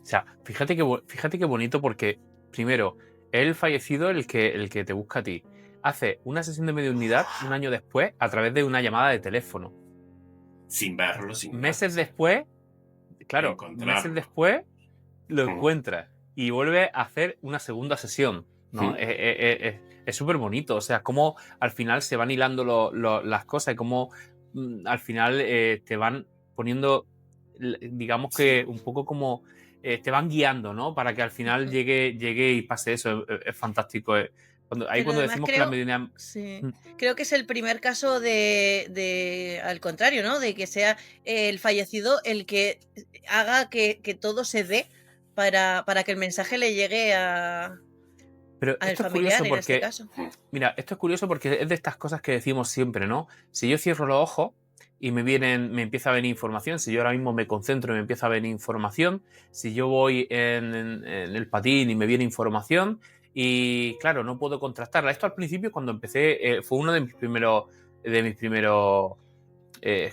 sea, fíjate qué bonito, porque primero, el fallecido, el que te busca a ti, hace una sesión de mediunidad un año después a través de una llamada de teléfono. Sin verlo, meses después, claro, meses después lo encuentras y vuelve a hacer una segunda sesión, ¿no? Es súper bonito, o sea, cómo al final se van hilando las cosas y cómo al final te van poniendo, digamos que un poco como te van guiando, ¿no? Para que al final llegue y pase eso. Es fantástico. Cuando decimos que la mediunidad... Sí, creo que es el primer caso de al contrario, ¿no? De que sea el fallecido el que haga que todo se dé para que el mensaje le llegue al familiar, en este caso. Mira, esto es curioso porque es de estas cosas que decimos siempre, ¿no? Si yo cierro los ojos y me empieza a venir información, si yo ahora mismo me concentro y me empieza a venir información, si yo voy en el patín y me viene información, y claro, no puedo contrastarla. Esto al principio, cuando empecé, fue uno de mis primeros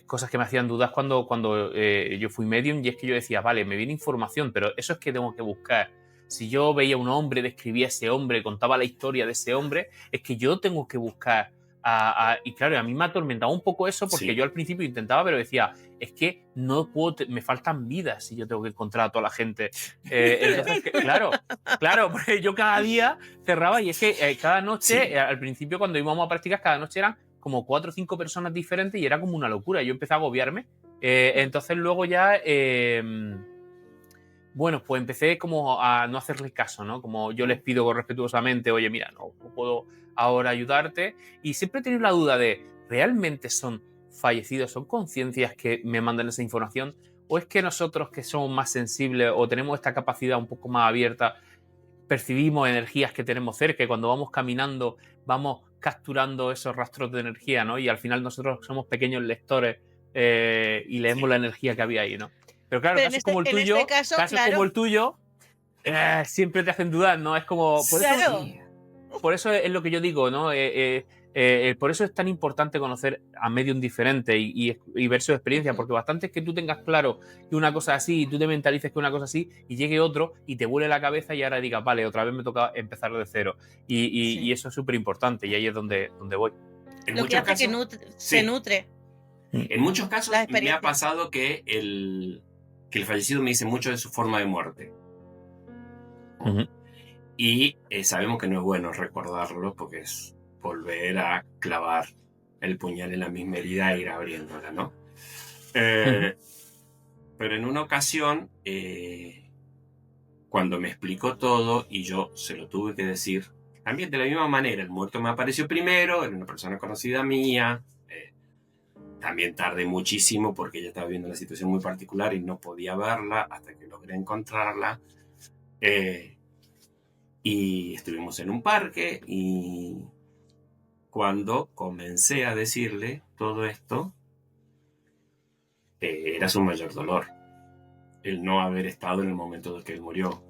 cosas que me hacían dudas cuando yo fui medium, y es que yo decía, vale, me viene información, pero eso es que tengo que buscar. Si yo veía un hombre, describía a ese hombre, contaba la historia de ese hombre, es que yo tengo que buscar. Y claro, a mí me atormentaba un poco eso, porque yo al principio intentaba, pero decía, es que no puedo, me faltan vidas si yo tengo que encontrar a toda la gente. Entonces, claro, porque yo cada día cerraba, y es que cada noche, al principio cuando íbamos a practicar, cada noche eran como 4 o 5 personas diferentes y era como una locura. Yo empecé a agobiarme. Entonces luego ya... bueno, pues empecé como a no hacerles caso, ¿no? Como yo les pido respetuosamente, oye, mira, no puedo ahora ayudarte. Y siempre he tenido la duda de, ¿realmente son fallecidos, son conciencias que me mandan esa información? ¿O es que nosotros, que somos más sensibles o tenemos esta capacidad un poco más abierta, percibimos energías que tenemos cerca y cuando vamos caminando vamos capturando esos rastros de energía, ¿no? Y al final nosotros somos pequeños lectores y leemos la energía que había ahí, ¿no? Pero claro, casos como el tuyo, como el tuyo, siempre te hacen dudar, ¿no? Es como... Claro. Por eso es lo que yo digo, ¿no? Por eso es tan importante conocer a medium diferentes y ver su experiencia, porque bastante es que tú tengas claro que una cosa así y tú te mentalices que una cosa así y llegue otro y te vuele la cabeza y ahora digas, vale, otra vez me toca empezar de cero. Y eso es súper importante y ahí es donde voy. En Lo que muchos hace casos, que se sí. nutre. En muchos casos La me ha experiencia. pasado que el fallecido me dice mucho de su forma de muerte. Ujú. Y sabemos que no es bueno recordarlo porque es volver a clavar el puñal en la misma herida e ir abriéndola, ¿no? Pero en una ocasión, cuando me explicó todo y yo se lo tuve que decir, también de la misma manera, el muerto me apareció primero, era una persona conocida mía, también tardé muchísimo porque ella estaba viendo una situación muy particular y no podía verla hasta que logré encontrarla. Y estuvimos en un parque y cuando comencé a decirle todo esto, era su mayor dolor, el no haber estado en el momento en que él murió.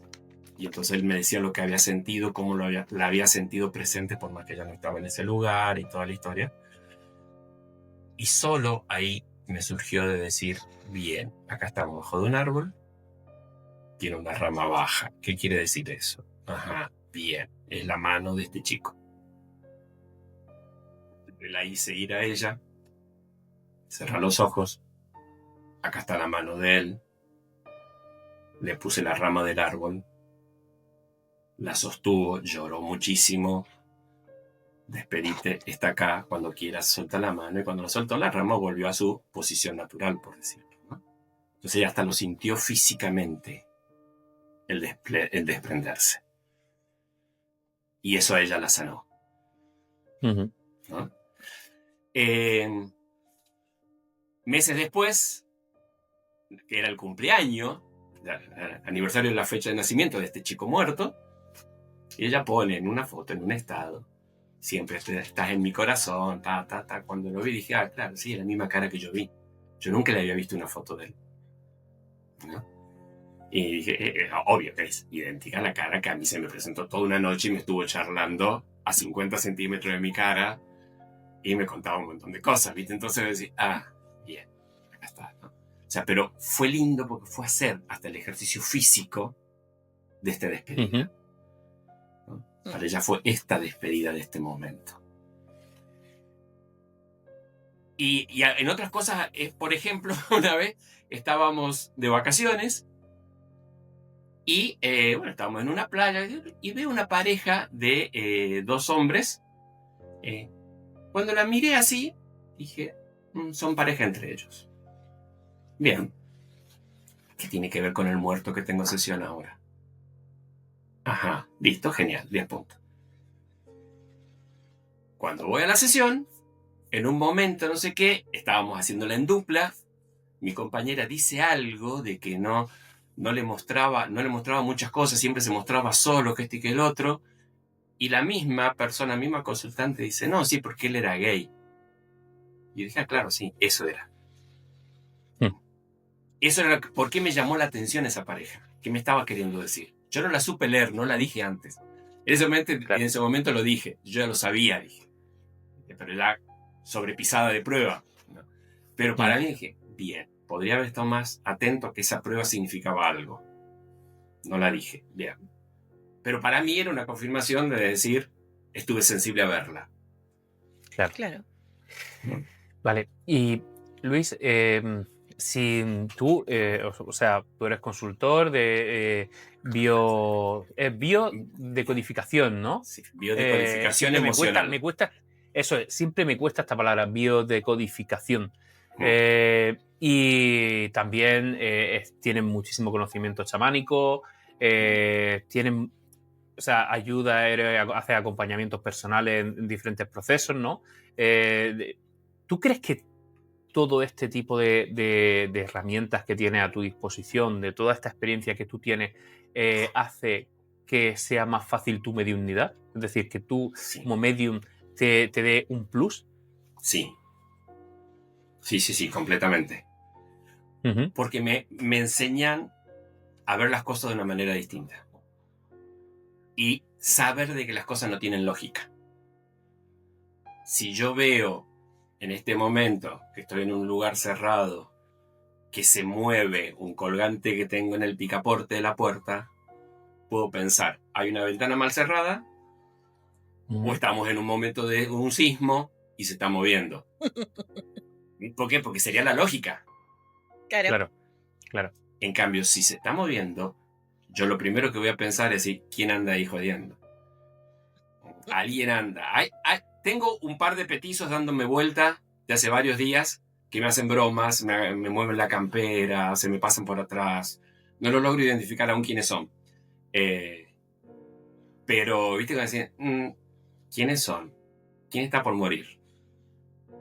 Y entonces él me decía lo que había sentido, cómo la había sentido presente por más que ella no estaba en ese lugar y toda la historia. Y solo ahí me surgió de decir, bien, acá estamos bajo de un árbol, tiene una rama baja. ¿Qué quiere decir eso? Ajá, bien, es la mano de este chico. La hice ir a ella, cerrá los ojos, acá está la mano de él, le puse la rama del árbol, la sostuvo, lloró muchísimo, despedite, está acá, cuando quieras suelta la mano, y cuando lo soltó la rama volvió a su posición natural, por decirlo, ¿no? Entonces ella hasta lo sintió físicamente, el desprenderse. Y eso a ella la sanó. Uh-huh. ¿No? Meses después, que era el cumpleaños, el aniversario de la fecha de nacimiento de este chico muerto, y ella pone en una foto, en un estado, siempre estás en mi corazón, Cuando lo vi dije, claro, sí, es la misma cara que yo vi. Yo nunca le había visto una foto de él, ¿no? Y dije, obvio que es idéntica a la cara que a mí se me presentó toda una noche y me estuvo charlando a 50 centímetros de mi cara y me contaba un montón de cosas, ¿viste? Entonces decía, bien, acá está, ¿no? O sea, pero fue lindo porque fue hacer hasta el ejercicio físico de esta despedida. Uh-huh. ¿No? Para ella fue esta despedida de este momento. Y en otras cosas, por ejemplo, una vez estábamos de vacaciones y estábamos en una playa y veo una pareja de 2 hombres. Cuando la miré así, dije, son pareja entre ellos. Bien. ¿Qué tiene que ver con el muerto que tengo sesión ahora? Ajá, listo, genial, 10 puntos. Cuando voy a la sesión, en un momento, no sé qué, estábamos haciéndola en dupla, mi compañera dice algo de que no le mostraba muchas cosas, siempre se mostraba solo, que este y que el otro, y la misma persona, misma consultante dice, no, sí, porque él era gay. Y yo dije, claro, sí, eso era. Eso era por qué me llamó la atención esa pareja. ¿Qué me estaba queriendo decir? Yo no la supe leer, no la dije antes. En ese momento lo dije, yo ya lo sabía, dije. Pero era sobrepisada de prueba, ¿no? Pero para mí dije, bien, podría haber estado más atento a que esa prueba significaba algo. No la dije, bien. Pero para mí era una confirmación de decir, estuve sensible a verla. Claro. Vale, y Luis, si tú, tú eres consultor de biodecodificación, ¿no? Sí, biodecodificación emocional. Siempre me cuesta esta palabra, biodecodificación. Y también tienen muchísimo conocimiento chamánico, tienen, ayuda, hace acompañamientos personales en diferentes procesos, ¿no? ¿Tú crees que todo este tipo de herramientas que tienes a tu disposición, de toda esta experiencia que tú tienes, hace que sea más fácil tu mediumnidad? Es decir, que tú como medium te dé un plus. Sí. Sí, completamente. Uh-huh. Porque me enseñan a ver las cosas de una manera distinta. y saber de que las cosas no tienen lógica. Si yo veo en este momento que estoy en un lugar cerrado, que se mueve un colgante que tengo en el picaporte de la puerta, puedo pensar, hay una ventana mal cerrada, o estamos en un momento de un sismo y se está moviendo. ¿Por qué? Porque sería la lógica. Claro. Claro. En cambio, si se está moviendo, yo lo primero que voy a pensar es decir, ¿quién anda ahí jodiendo? Alguien anda. Tengo un par de petizos dándome vuelta de hace varios días que me hacen bromas, me mueven la campera, se me pasan por atrás. No lo logro identificar aún quiénes son. Pero, viste, cuando decían, ¿quiénes son? ¿Quién está por morir?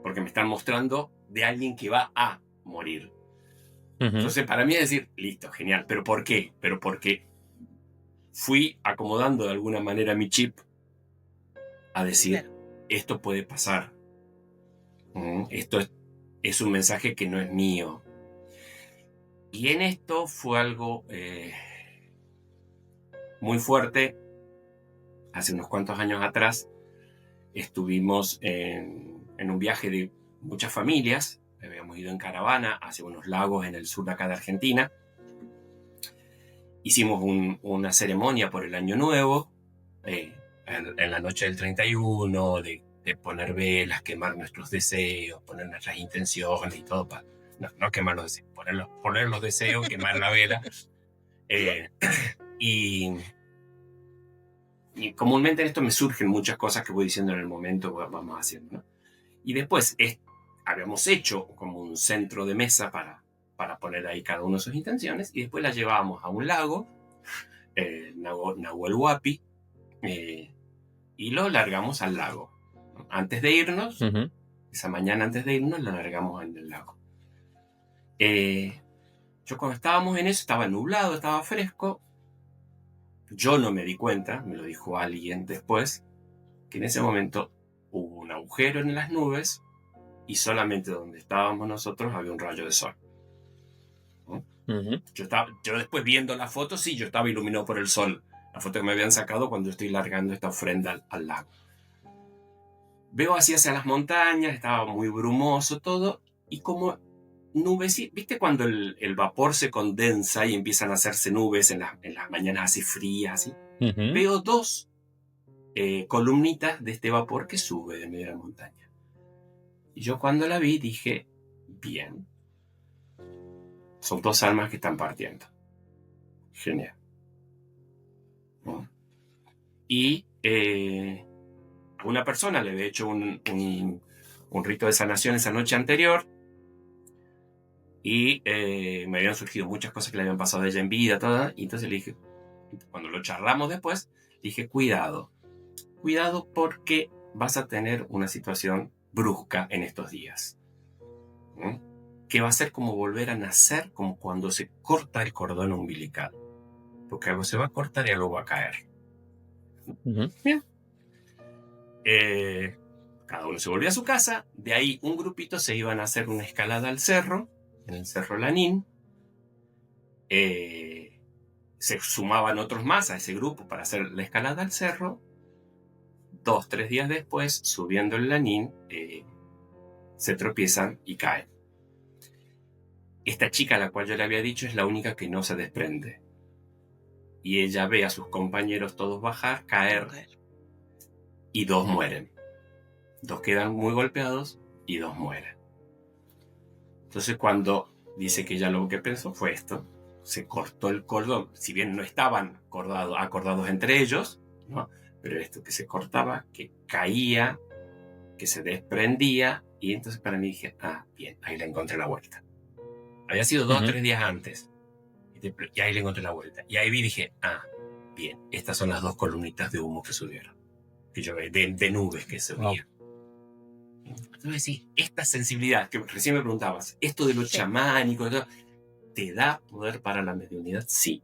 Porque me están mostrando de alguien que va a morir. Entonces, para mí es decir, listo, genial. ¿Pero por qué? Pero porque fui acomodando de alguna manera mi chip a decir, esto puede pasar. Esto es un mensaje que no es mío. Y en esto fue algo muy fuerte. Hace unos cuantos años atrás estuvimos en un viaje de muchas familias. Habíamos ido en caravana hacia unos lagos en el sur de acá de Argentina. Hicimos una ceremonia por el Año Nuevo, en la noche del 31, de poner velas, quemar nuestros deseos, poner nuestras intenciones y todo. No quemar los deseos, poner los deseos, quemar la vela. Y comúnmente en esto me surgen muchas cosas que voy diciendo en el momento, vamos haciendo, ¿no? Y después habíamos hecho como un centro de mesa para poner ahí cada uno de sus intenciones, y después las llevábamos a un lago, Nahuel Huapi, y lo largamos al lago. Antes de irnos, esa mañana antes de irnos, lo largamos en el lago. Yo cuando estábamos en eso, estaba nublado, estaba fresco. Yo no me di cuenta, me lo dijo alguien después, que en ese momento hubo un agujero en las nubes y solamente donde estábamos nosotros había un rayo de sol. Yo después viendo la foto, sí, yo estaba iluminado por el sol. La foto que me habían sacado cuando estoy largando esta ofrenda al lago. Veo así hacia las montañas, estaba muy brumoso todo, y como nubes, ¿viste cuando el vapor se condensa y empiezan a hacerse nubes en las mañanas así frías? ¿Sí? Veo dos columnitas de este vapor que sube de medio de la montaña. Y yo cuando la vi dije, bien, son dos almas que están partiendo. Genial. ¿No? Y a una persona le había hecho un rito de sanación esa noche anterior, y me habían surgido muchas cosas que le habían pasado a ella en vida, toda, y entonces le dije, cuando lo charlamos después, le dije, cuidado porque vas a tener una situación brusca en estos días, ¿no? Que va a ser como volver a nacer, como cuando se corta el cordón umbilical, porque algo se va a cortar y algo va a caer. Bien. Cada uno se volvió a su casa. De ahí un grupito se iban a hacer una escalada al cerro, en el Cerro Lanín. Se sumaban otros más a ese grupo para hacer la escalada al cerro. 2-3 días después, subiendo el Lanín, se tropiezan y caen. Esta chica a la cual yo le había dicho es la única que no se desprende. Y ella ve a sus compañeros todos bajar, caer, y 2 mueren. 2 quedan muy golpeados y 2 mueren. Entonces cuando dice que ella lo que pensó fue esto, se cortó el cordón, si bien no estaban acordados entre ellos, ¿no? Pero esto que se cortaba, que caía, que se desprendía, y entonces para mí dije, bien, ahí le encontré la vuelta. Había sido 2-3 días antes, y ahí le encontré la vuelta. Y ahí dije, bien, estas son las 2 columnitas de humo que subieron, que yo veía, de nubes que subían. Entonces sí, esta sensibilidad que recién me preguntabas, esto de lo chamánico, ¿te da poder para la mediunidad? Sí.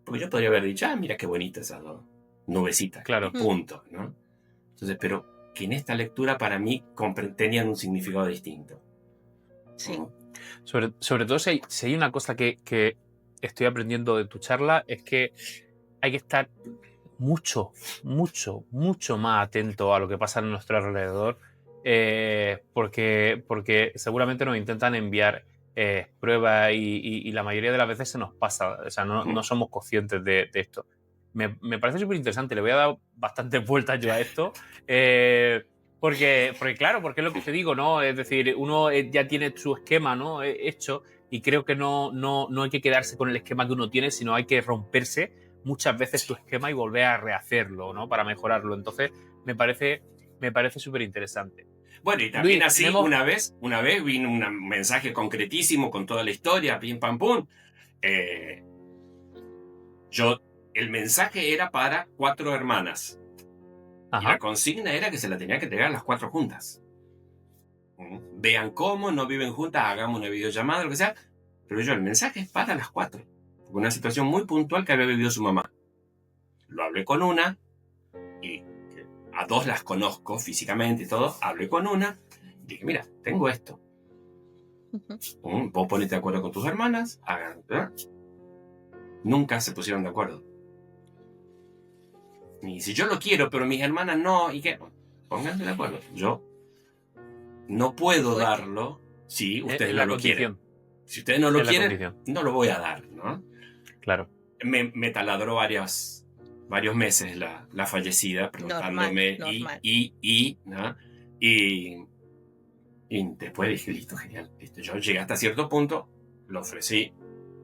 Porque yo podría haber dicho, mira qué bonitas esas 2 nubecitas, claro, punto, ¿no? Entonces, pero que en esta lectura para mí tenían un significado distinto. Sí. ¿No? Sobre todo si hay una cosa que estoy aprendiendo de tu charla, es que hay que estar mucho, mucho, mucho más atento a lo que pasa a nuestro alrededor, porque seguramente nos intentan enviar pruebas y la mayoría de las veces se nos pasa, o sea, no somos conscientes de esto. Me parece súper interesante, le voy a dar bastantes vueltas yo a esto, porque claro, porque es lo que te digo, ¿no? Es decir, uno ya tiene su esquema, ¿no? Hecho, y creo que no hay que quedarse con el esquema que uno tiene, sino hay que romperse muchas veces tu esquema y volver a rehacerlo, ¿no? Para mejorarlo. Entonces, me parece súper interesante. Bueno, y también Luis, así, una vez vino un mensaje concretísimo con toda la historia, pim, pam, pum. El mensaje era para 4 hermanas. Ajá. Y la consigna era que se la tenía que entregar a las 4 juntas. Vean cómo, no viven juntas, hagamos una videollamada, lo que sea. Pero el mensaje es para las 4. Una situación muy puntual que había vivido su mamá. Lo hablé con una, y a 2 las conozco físicamente y todo. Hablé con una, y dije, mira, tengo esto. Vos ponete de acuerdo con tus hermanas, hagan. Nunca se pusieron de acuerdo. Y si yo lo quiero, pero mis hermanas no, ¿y qué? Pónganse de acuerdo. Yo no puedo darlo si ustedes no lo quieren. Si ustedes no lo quieren, no lo voy a dar, ¿no? Claro. Me taladró varios meses la fallecida, preguntándome normal. ¿no? Y después dije, listo, genial. Listo. Yo llegué hasta cierto punto, lo ofrecí.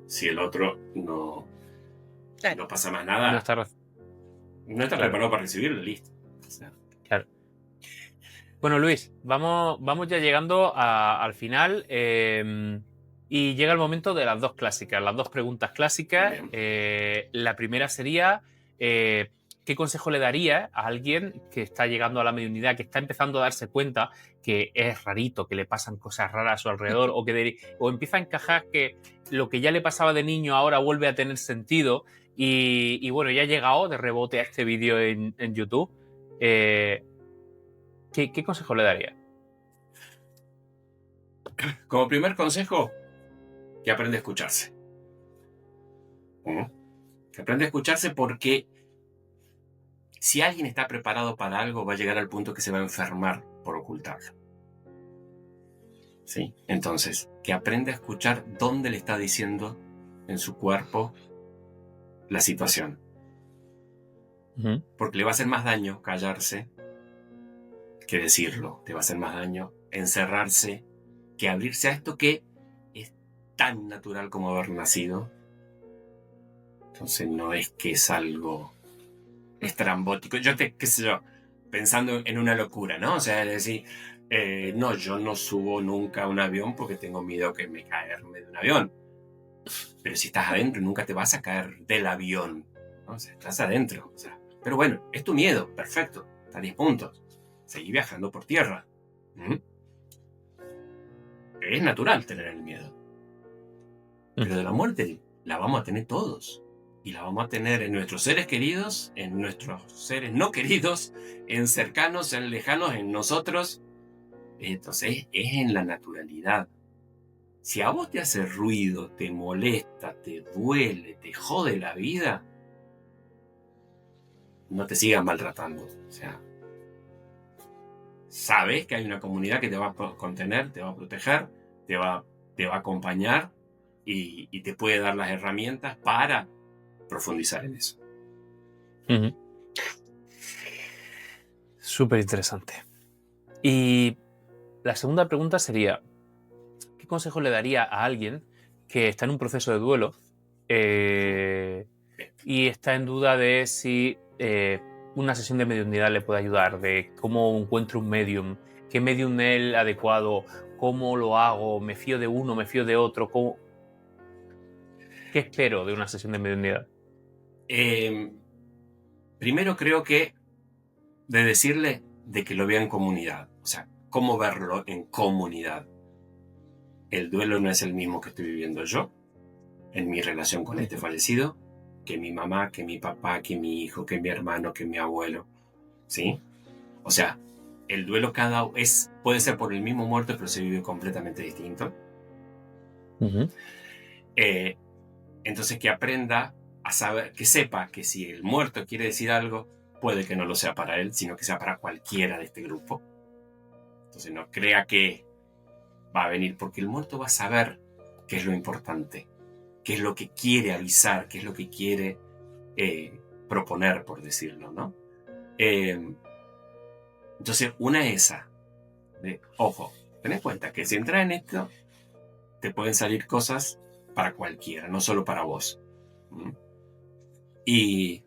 Si el otro no pasa más nada, no está preparado para recibirlo, listo. O sea, claro. Bueno, Luis, vamos ya llegando al final y llega el momento de las 2 clásicas, las 2 preguntas clásicas. La primera sería, ¿qué consejo le daría a alguien que está llegando a la mediunidad, que está empezando a darse cuenta que es rarito, que le pasan cosas raras a su alrededor o empieza a encajar que lo que ya le pasaba de niño ahora vuelve a tener sentido y bueno, ya ha llegado de rebote a este vídeo en YouTube? ¿Qué consejo le daría? Como primer consejo, que aprenda a escucharse. Que aprenda a escucharse, porque si alguien está preparado para algo, va a llegar al punto que se va a enfermar por ocultarlo. ¿Sí? Entonces, que aprenda a escuchar dónde le está diciendo en su cuerpo la situación. Porque le va a hacer más daño callarse que decirlo. Te va a hacer más daño encerrarse que abrirse a esto que es tan natural como haber nacido. Entonces no es que es algo estrambótico. Qué sé yo, pensando en una locura, ¿no? O sea, es decir, no, yo no subo nunca a un avión porque tengo miedo que me caerme de un avión. Pero si estás adentro, nunca te vas a caer del avión, ¿no? O sea, estás adentro. O sea, pero bueno, es tu miedo, perfecto, está a 10 puntos. Seguí viajando por tierra. Es natural tener el miedo. Pero de la muerte la vamos a tener todos. Y la vamos a tener en nuestros seres queridos, en nuestros seres no queridos, en cercanos, en lejanos, en nosotros. Entonces es en la naturalidad. Si a vos te hace ruido, te molesta, te duele, te jode la vida, no te sigas maltratando. O sea, sabes que hay una comunidad que te va a contener, te va a proteger, te va a acompañar y te puede dar las herramientas para profundizar en eso. Súper interesante. Y la segunda pregunta sería, ¿qué consejo le daría a alguien que está en un proceso de duelo y está en duda de si una sesión de mediunidad le puede ayudar, de cómo encuentro un medium, qué medium es el adecuado, cómo lo hago, me fío de uno, me fío de otro, ¿qué espero de una sesión de mediunidad? Primero creo que de decirle de que lo vea en comunidad, o sea, cómo verlo en comunidad. El duelo no es el mismo que estoy viviendo yo en mi relación con este fallecido, que mi mamá, que mi papá, que mi hijo, que mi hermano, que mi abuelo, ¿sí? O sea, el duelo puede ser por el mismo muerto, pero se vive completamente distinto. Entonces que aprenda a saber, que sepa que si el muerto quiere decir algo, puede que no lo sea para él, sino que sea para cualquiera de este grupo. Entonces no crea que va a venir, porque el muerto va a saber qué es lo importante, qué es lo que quiere avisar, qué es lo que quiere proponer, por decirlo, ¿no? Entonces, una es esa. Ojo, ten en cuenta que si entras en esto, te pueden salir cosas para cualquiera, no solo para vos. Y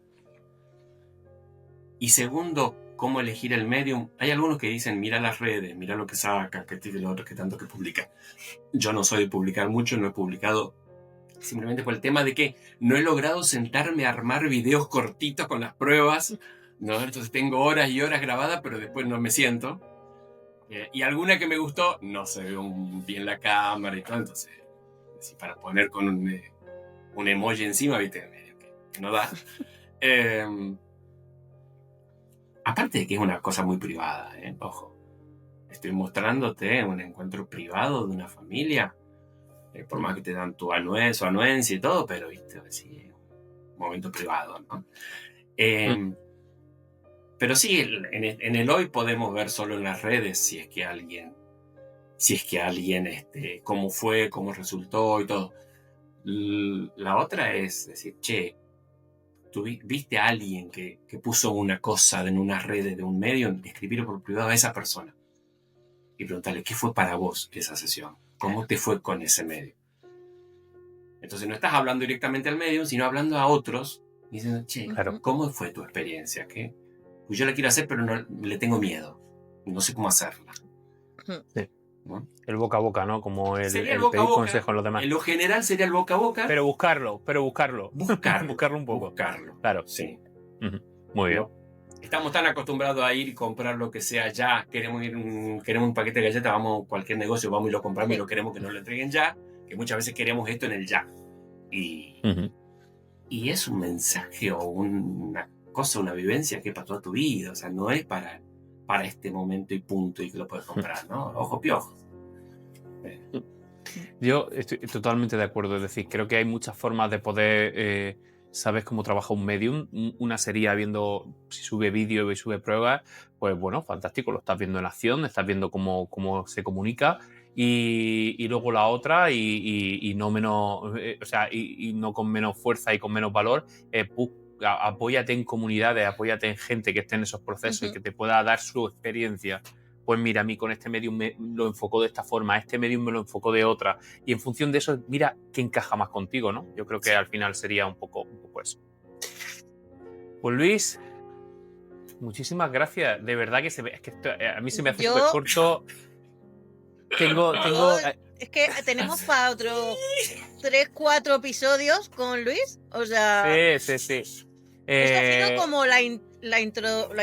segundo, cómo elegir el medium. Hay algunos que dicen, mira las redes, mira lo que saca, que tiene lo otro, que tanto que publica. Yo no soy de publicar mucho, no he publicado simplemente por el tema de que no he logrado sentarme a armar videos cortitos con las pruebas, ¿no? Entonces tengo horas y horas grabadas, pero después no me siento. Y alguna que me gustó, no se ve bien la cámara y todo, entonces para poner con un emoji encima, ¿viste? Que no da. Aparte de que es una cosa muy privada, ojo. Estoy mostrándote un encuentro privado de una familia, por más que te dan tu anuencia y todo, pero viste, sí, es un momento privado, ¿no? Pero sí, en el hoy podemos ver solo en las redes si es que alguien, cómo fue, cómo resultó y todo. La otra es decir, che, tú viste a alguien que puso una cosa en unas redes de un medio, escribirlo por privado a esa persona y preguntarle qué fue para vos esa sesión, cómo te fue con ese medio. Entonces no estás hablando directamente al medio, sino hablando a otros diciendo, che, Claro. ¿cómo fue tu experiencia? ¿Qué? Pues yo la quiero hacer, pero no, le tengo miedo, no sé cómo hacerla. Sí. ¿No? El boca a boca, ¿no? Como el Sería el boca a pedir boca. consejo a los demás. En lo general sería el boca a boca. Pero buscarlo. Buscarlo Buscarlo un poco. Buscarlo. Claro. Sí. Muy bien. ¿No? Estamos tan acostumbrados a ir y comprar lo que sea ya. Queremos un paquete de galletas, vamos a cualquier negocio, vamos y lo compramos y lo queremos que nos lo entreguen ya. Que muchas veces queremos esto en el ya. Y es un mensaje o una cosa, una vivencia que es para toda tu vida. O sea, no es para este momento y punto y que lo puedes comprar, ¿no? Ojo piojo. Yo estoy totalmente de acuerdo. Es decir, creo que hay muchas formas de poder sabes cómo trabaja un medium. Una sería viendo si sube vídeo y sube pruebas, pues bueno, fantástico, lo estás viendo en acción, estás viendo cómo se comunica. Y luego la otra, y no menos, o sea, y no con menos fuerza y con menos valor, apóyate en comunidades, apóyate en gente que esté en esos procesos y que te pueda dar su experiencia. Pues mira, a mí con este medium me lo enfocó de esta forma, este medium me lo enfocó de otra, y en función de eso, mira qué encaja más contigo, ¿no? Yo creo que al final sería un poco eso. Pues Luis, muchísimas gracias. De verdad que a mí se me hace súper corto. Tengo es que tenemos para otros 3-4 episodios con Luis. O sea. Sí. Esto ha sido como la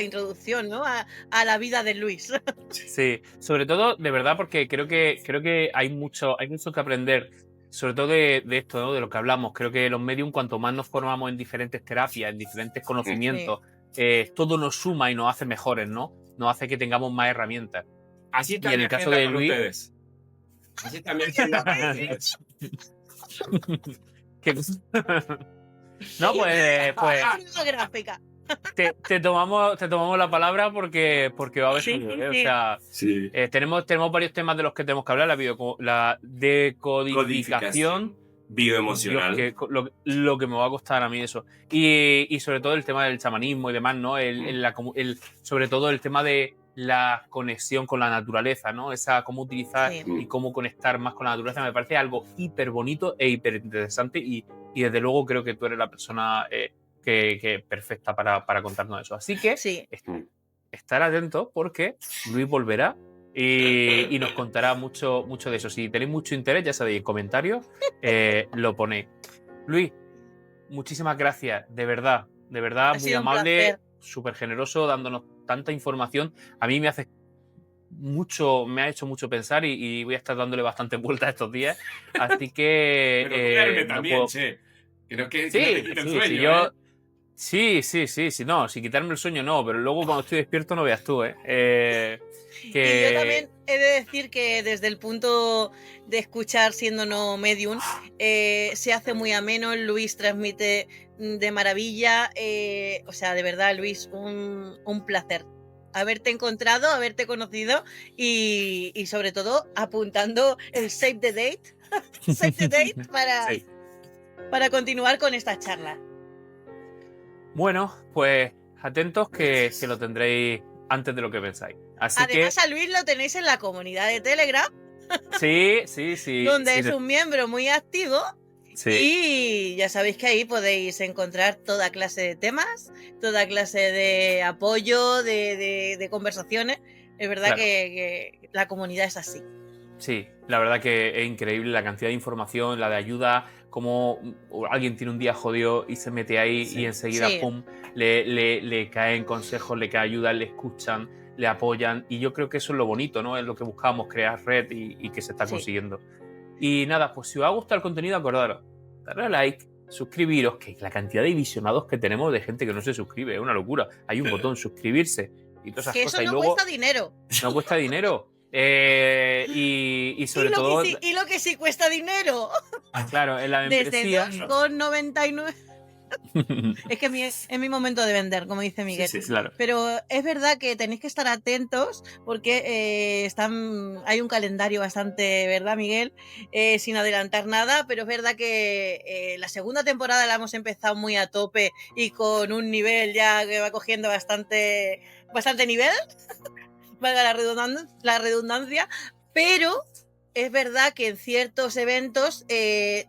introducción, ¿no? A la vida de Luis. Sí, sobre todo, de verdad, porque creo que hay mucho que aprender, sobre todo de esto, ¿no? De lo que hablamos. Creo que los medium, cuanto más nos formamos en diferentes terapias, en diferentes conocimientos, todo nos suma y nos hace mejores, ¿no? Nos hace que tengamos más herramientas. Así y en el caso de Luis. Ustedes. Así también. No, pues gráfica. te tomamos la palabra porque va a haber sí. O sea, sí. tenemos varios temas de los que tenemos que hablar. La decodificación bioemocional. Lo que me va a costar a mí eso. Y sobre todo el tema del chamanismo y demás, ¿no? Sobre todo el tema de la conexión con la naturaleza, ¿no? Cómo utilizar y cómo conectar más con la naturaleza me parece algo hiper bonito e hiper interesante y desde luego creo que tú eres la persona que perfecta para contarnos eso. Así que estar atento porque Luis volverá y nos contará mucho de eso. Si tenéis mucho interés, ya sabéis, en comentarios lo ponéis. Luis, muchísimas gracias, de verdad, muy amable, súper generoso, dándonos tanta información. A mí me ha hecho mucho pensar y voy a estar dándole bastantes vueltas estos días. Así que. Pero también, no puedo... che. Creo que sí, te quita el sueño, sí, no, si quitarme el sueño no, pero luego cuando estoy despierto no veas tú, Y yo también he de decir que desde el punto de escuchar siendo no medium, se hace muy ameno, Luis transmite de maravilla, o sea, de verdad, Luis, un placer haberte encontrado, haberte conocido y sobre todo apuntando el Save the Date, Save the Date Sí. para continuar con esta charla. Bueno, pues atentos que lo tendréis antes de lo que pensáis. Así Además, que a Luis lo tenéis en la comunidad de Telegram, sí. donde sí, es un miembro muy activo. sí, Y ya sabéis que ahí podéis encontrar toda clase de temas, toda clase de apoyo, de conversaciones. Es verdad Claro. que la comunidad es así. sí, la verdad que es increíble la cantidad de información, la de ayuda, como alguien tiene un día jodido y se mete ahí Sí. y enseguida, Sí. pum, le caen consejos, le cae ayuda, le escuchan, le apoyan. Y yo creo que eso es lo bonito, ¿no? Es lo que buscábamos, crear red y que se está Sí. consiguiendo. Y nada, pues si os ha gustado el contenido, acordaros, darle a like, suscribiros, que la cantidad de visionados que tenemos de gente que no se suscribe es una locura. Hay un botón suscribirse y todas esas Que cosas. eso Y no luego cuesta dinero. no cuesta dinero. Y sobre todo, Y lo que sí cuesta dinero. claro, en la Desde membresía. 2,99. Es que es mi momento de vender, como dice Miguel. Sí, sí, sí. Claro. Pero es verdad que tenéis que estar atentos porque hay un calendario bastante, ¿verdad, Miguel? Sin adelantar nada, pero es verdad que la segunda temporada la hemos empezado muy a tope y con un nivel ya que va cogiendo bastante nivel, valga la redundancia, pero es verdad que en ciertos eventos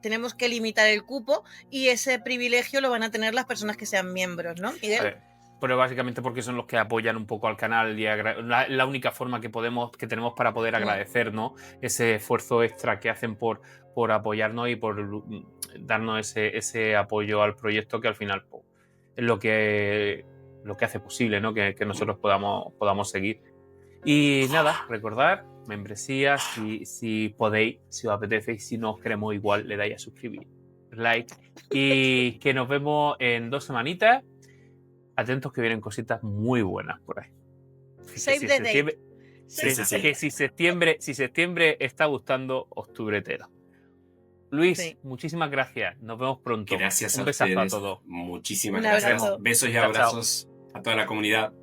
tenemos que limitar el cupo y ese privilegio lo van a tener las personas que sean miembros, ¿no, Miguel? A ver, pero básicamente porque son los que apoyan un poco al canal y la única forma que tenemos para poder agradecer, ¿no? Ese esfuerzo extra que hacen por apoyarnos y por darnos ese apoyo al proyecto, que al final pues, es lo que hace posible, ¿no? Que nosotros podamos seguir. Y nada, recordar, membresía, si podéis, si os apetece, y si no os queremos igual, le dais a suscribir, like, y que nos vemos en 2 semanitas. Atentos que vienen cositas muy buenas por ahí. Save the date. Sí. Que si septiembre está gustando, octubre entero. Luis, Sí. muchísimas gracias. Nos vemos pronto. Gracias Un a besazo ustedes. a todos. Muchísimas Un gracias. abrazo. Besos y Chao, chao. abrazos a toda la comunidad.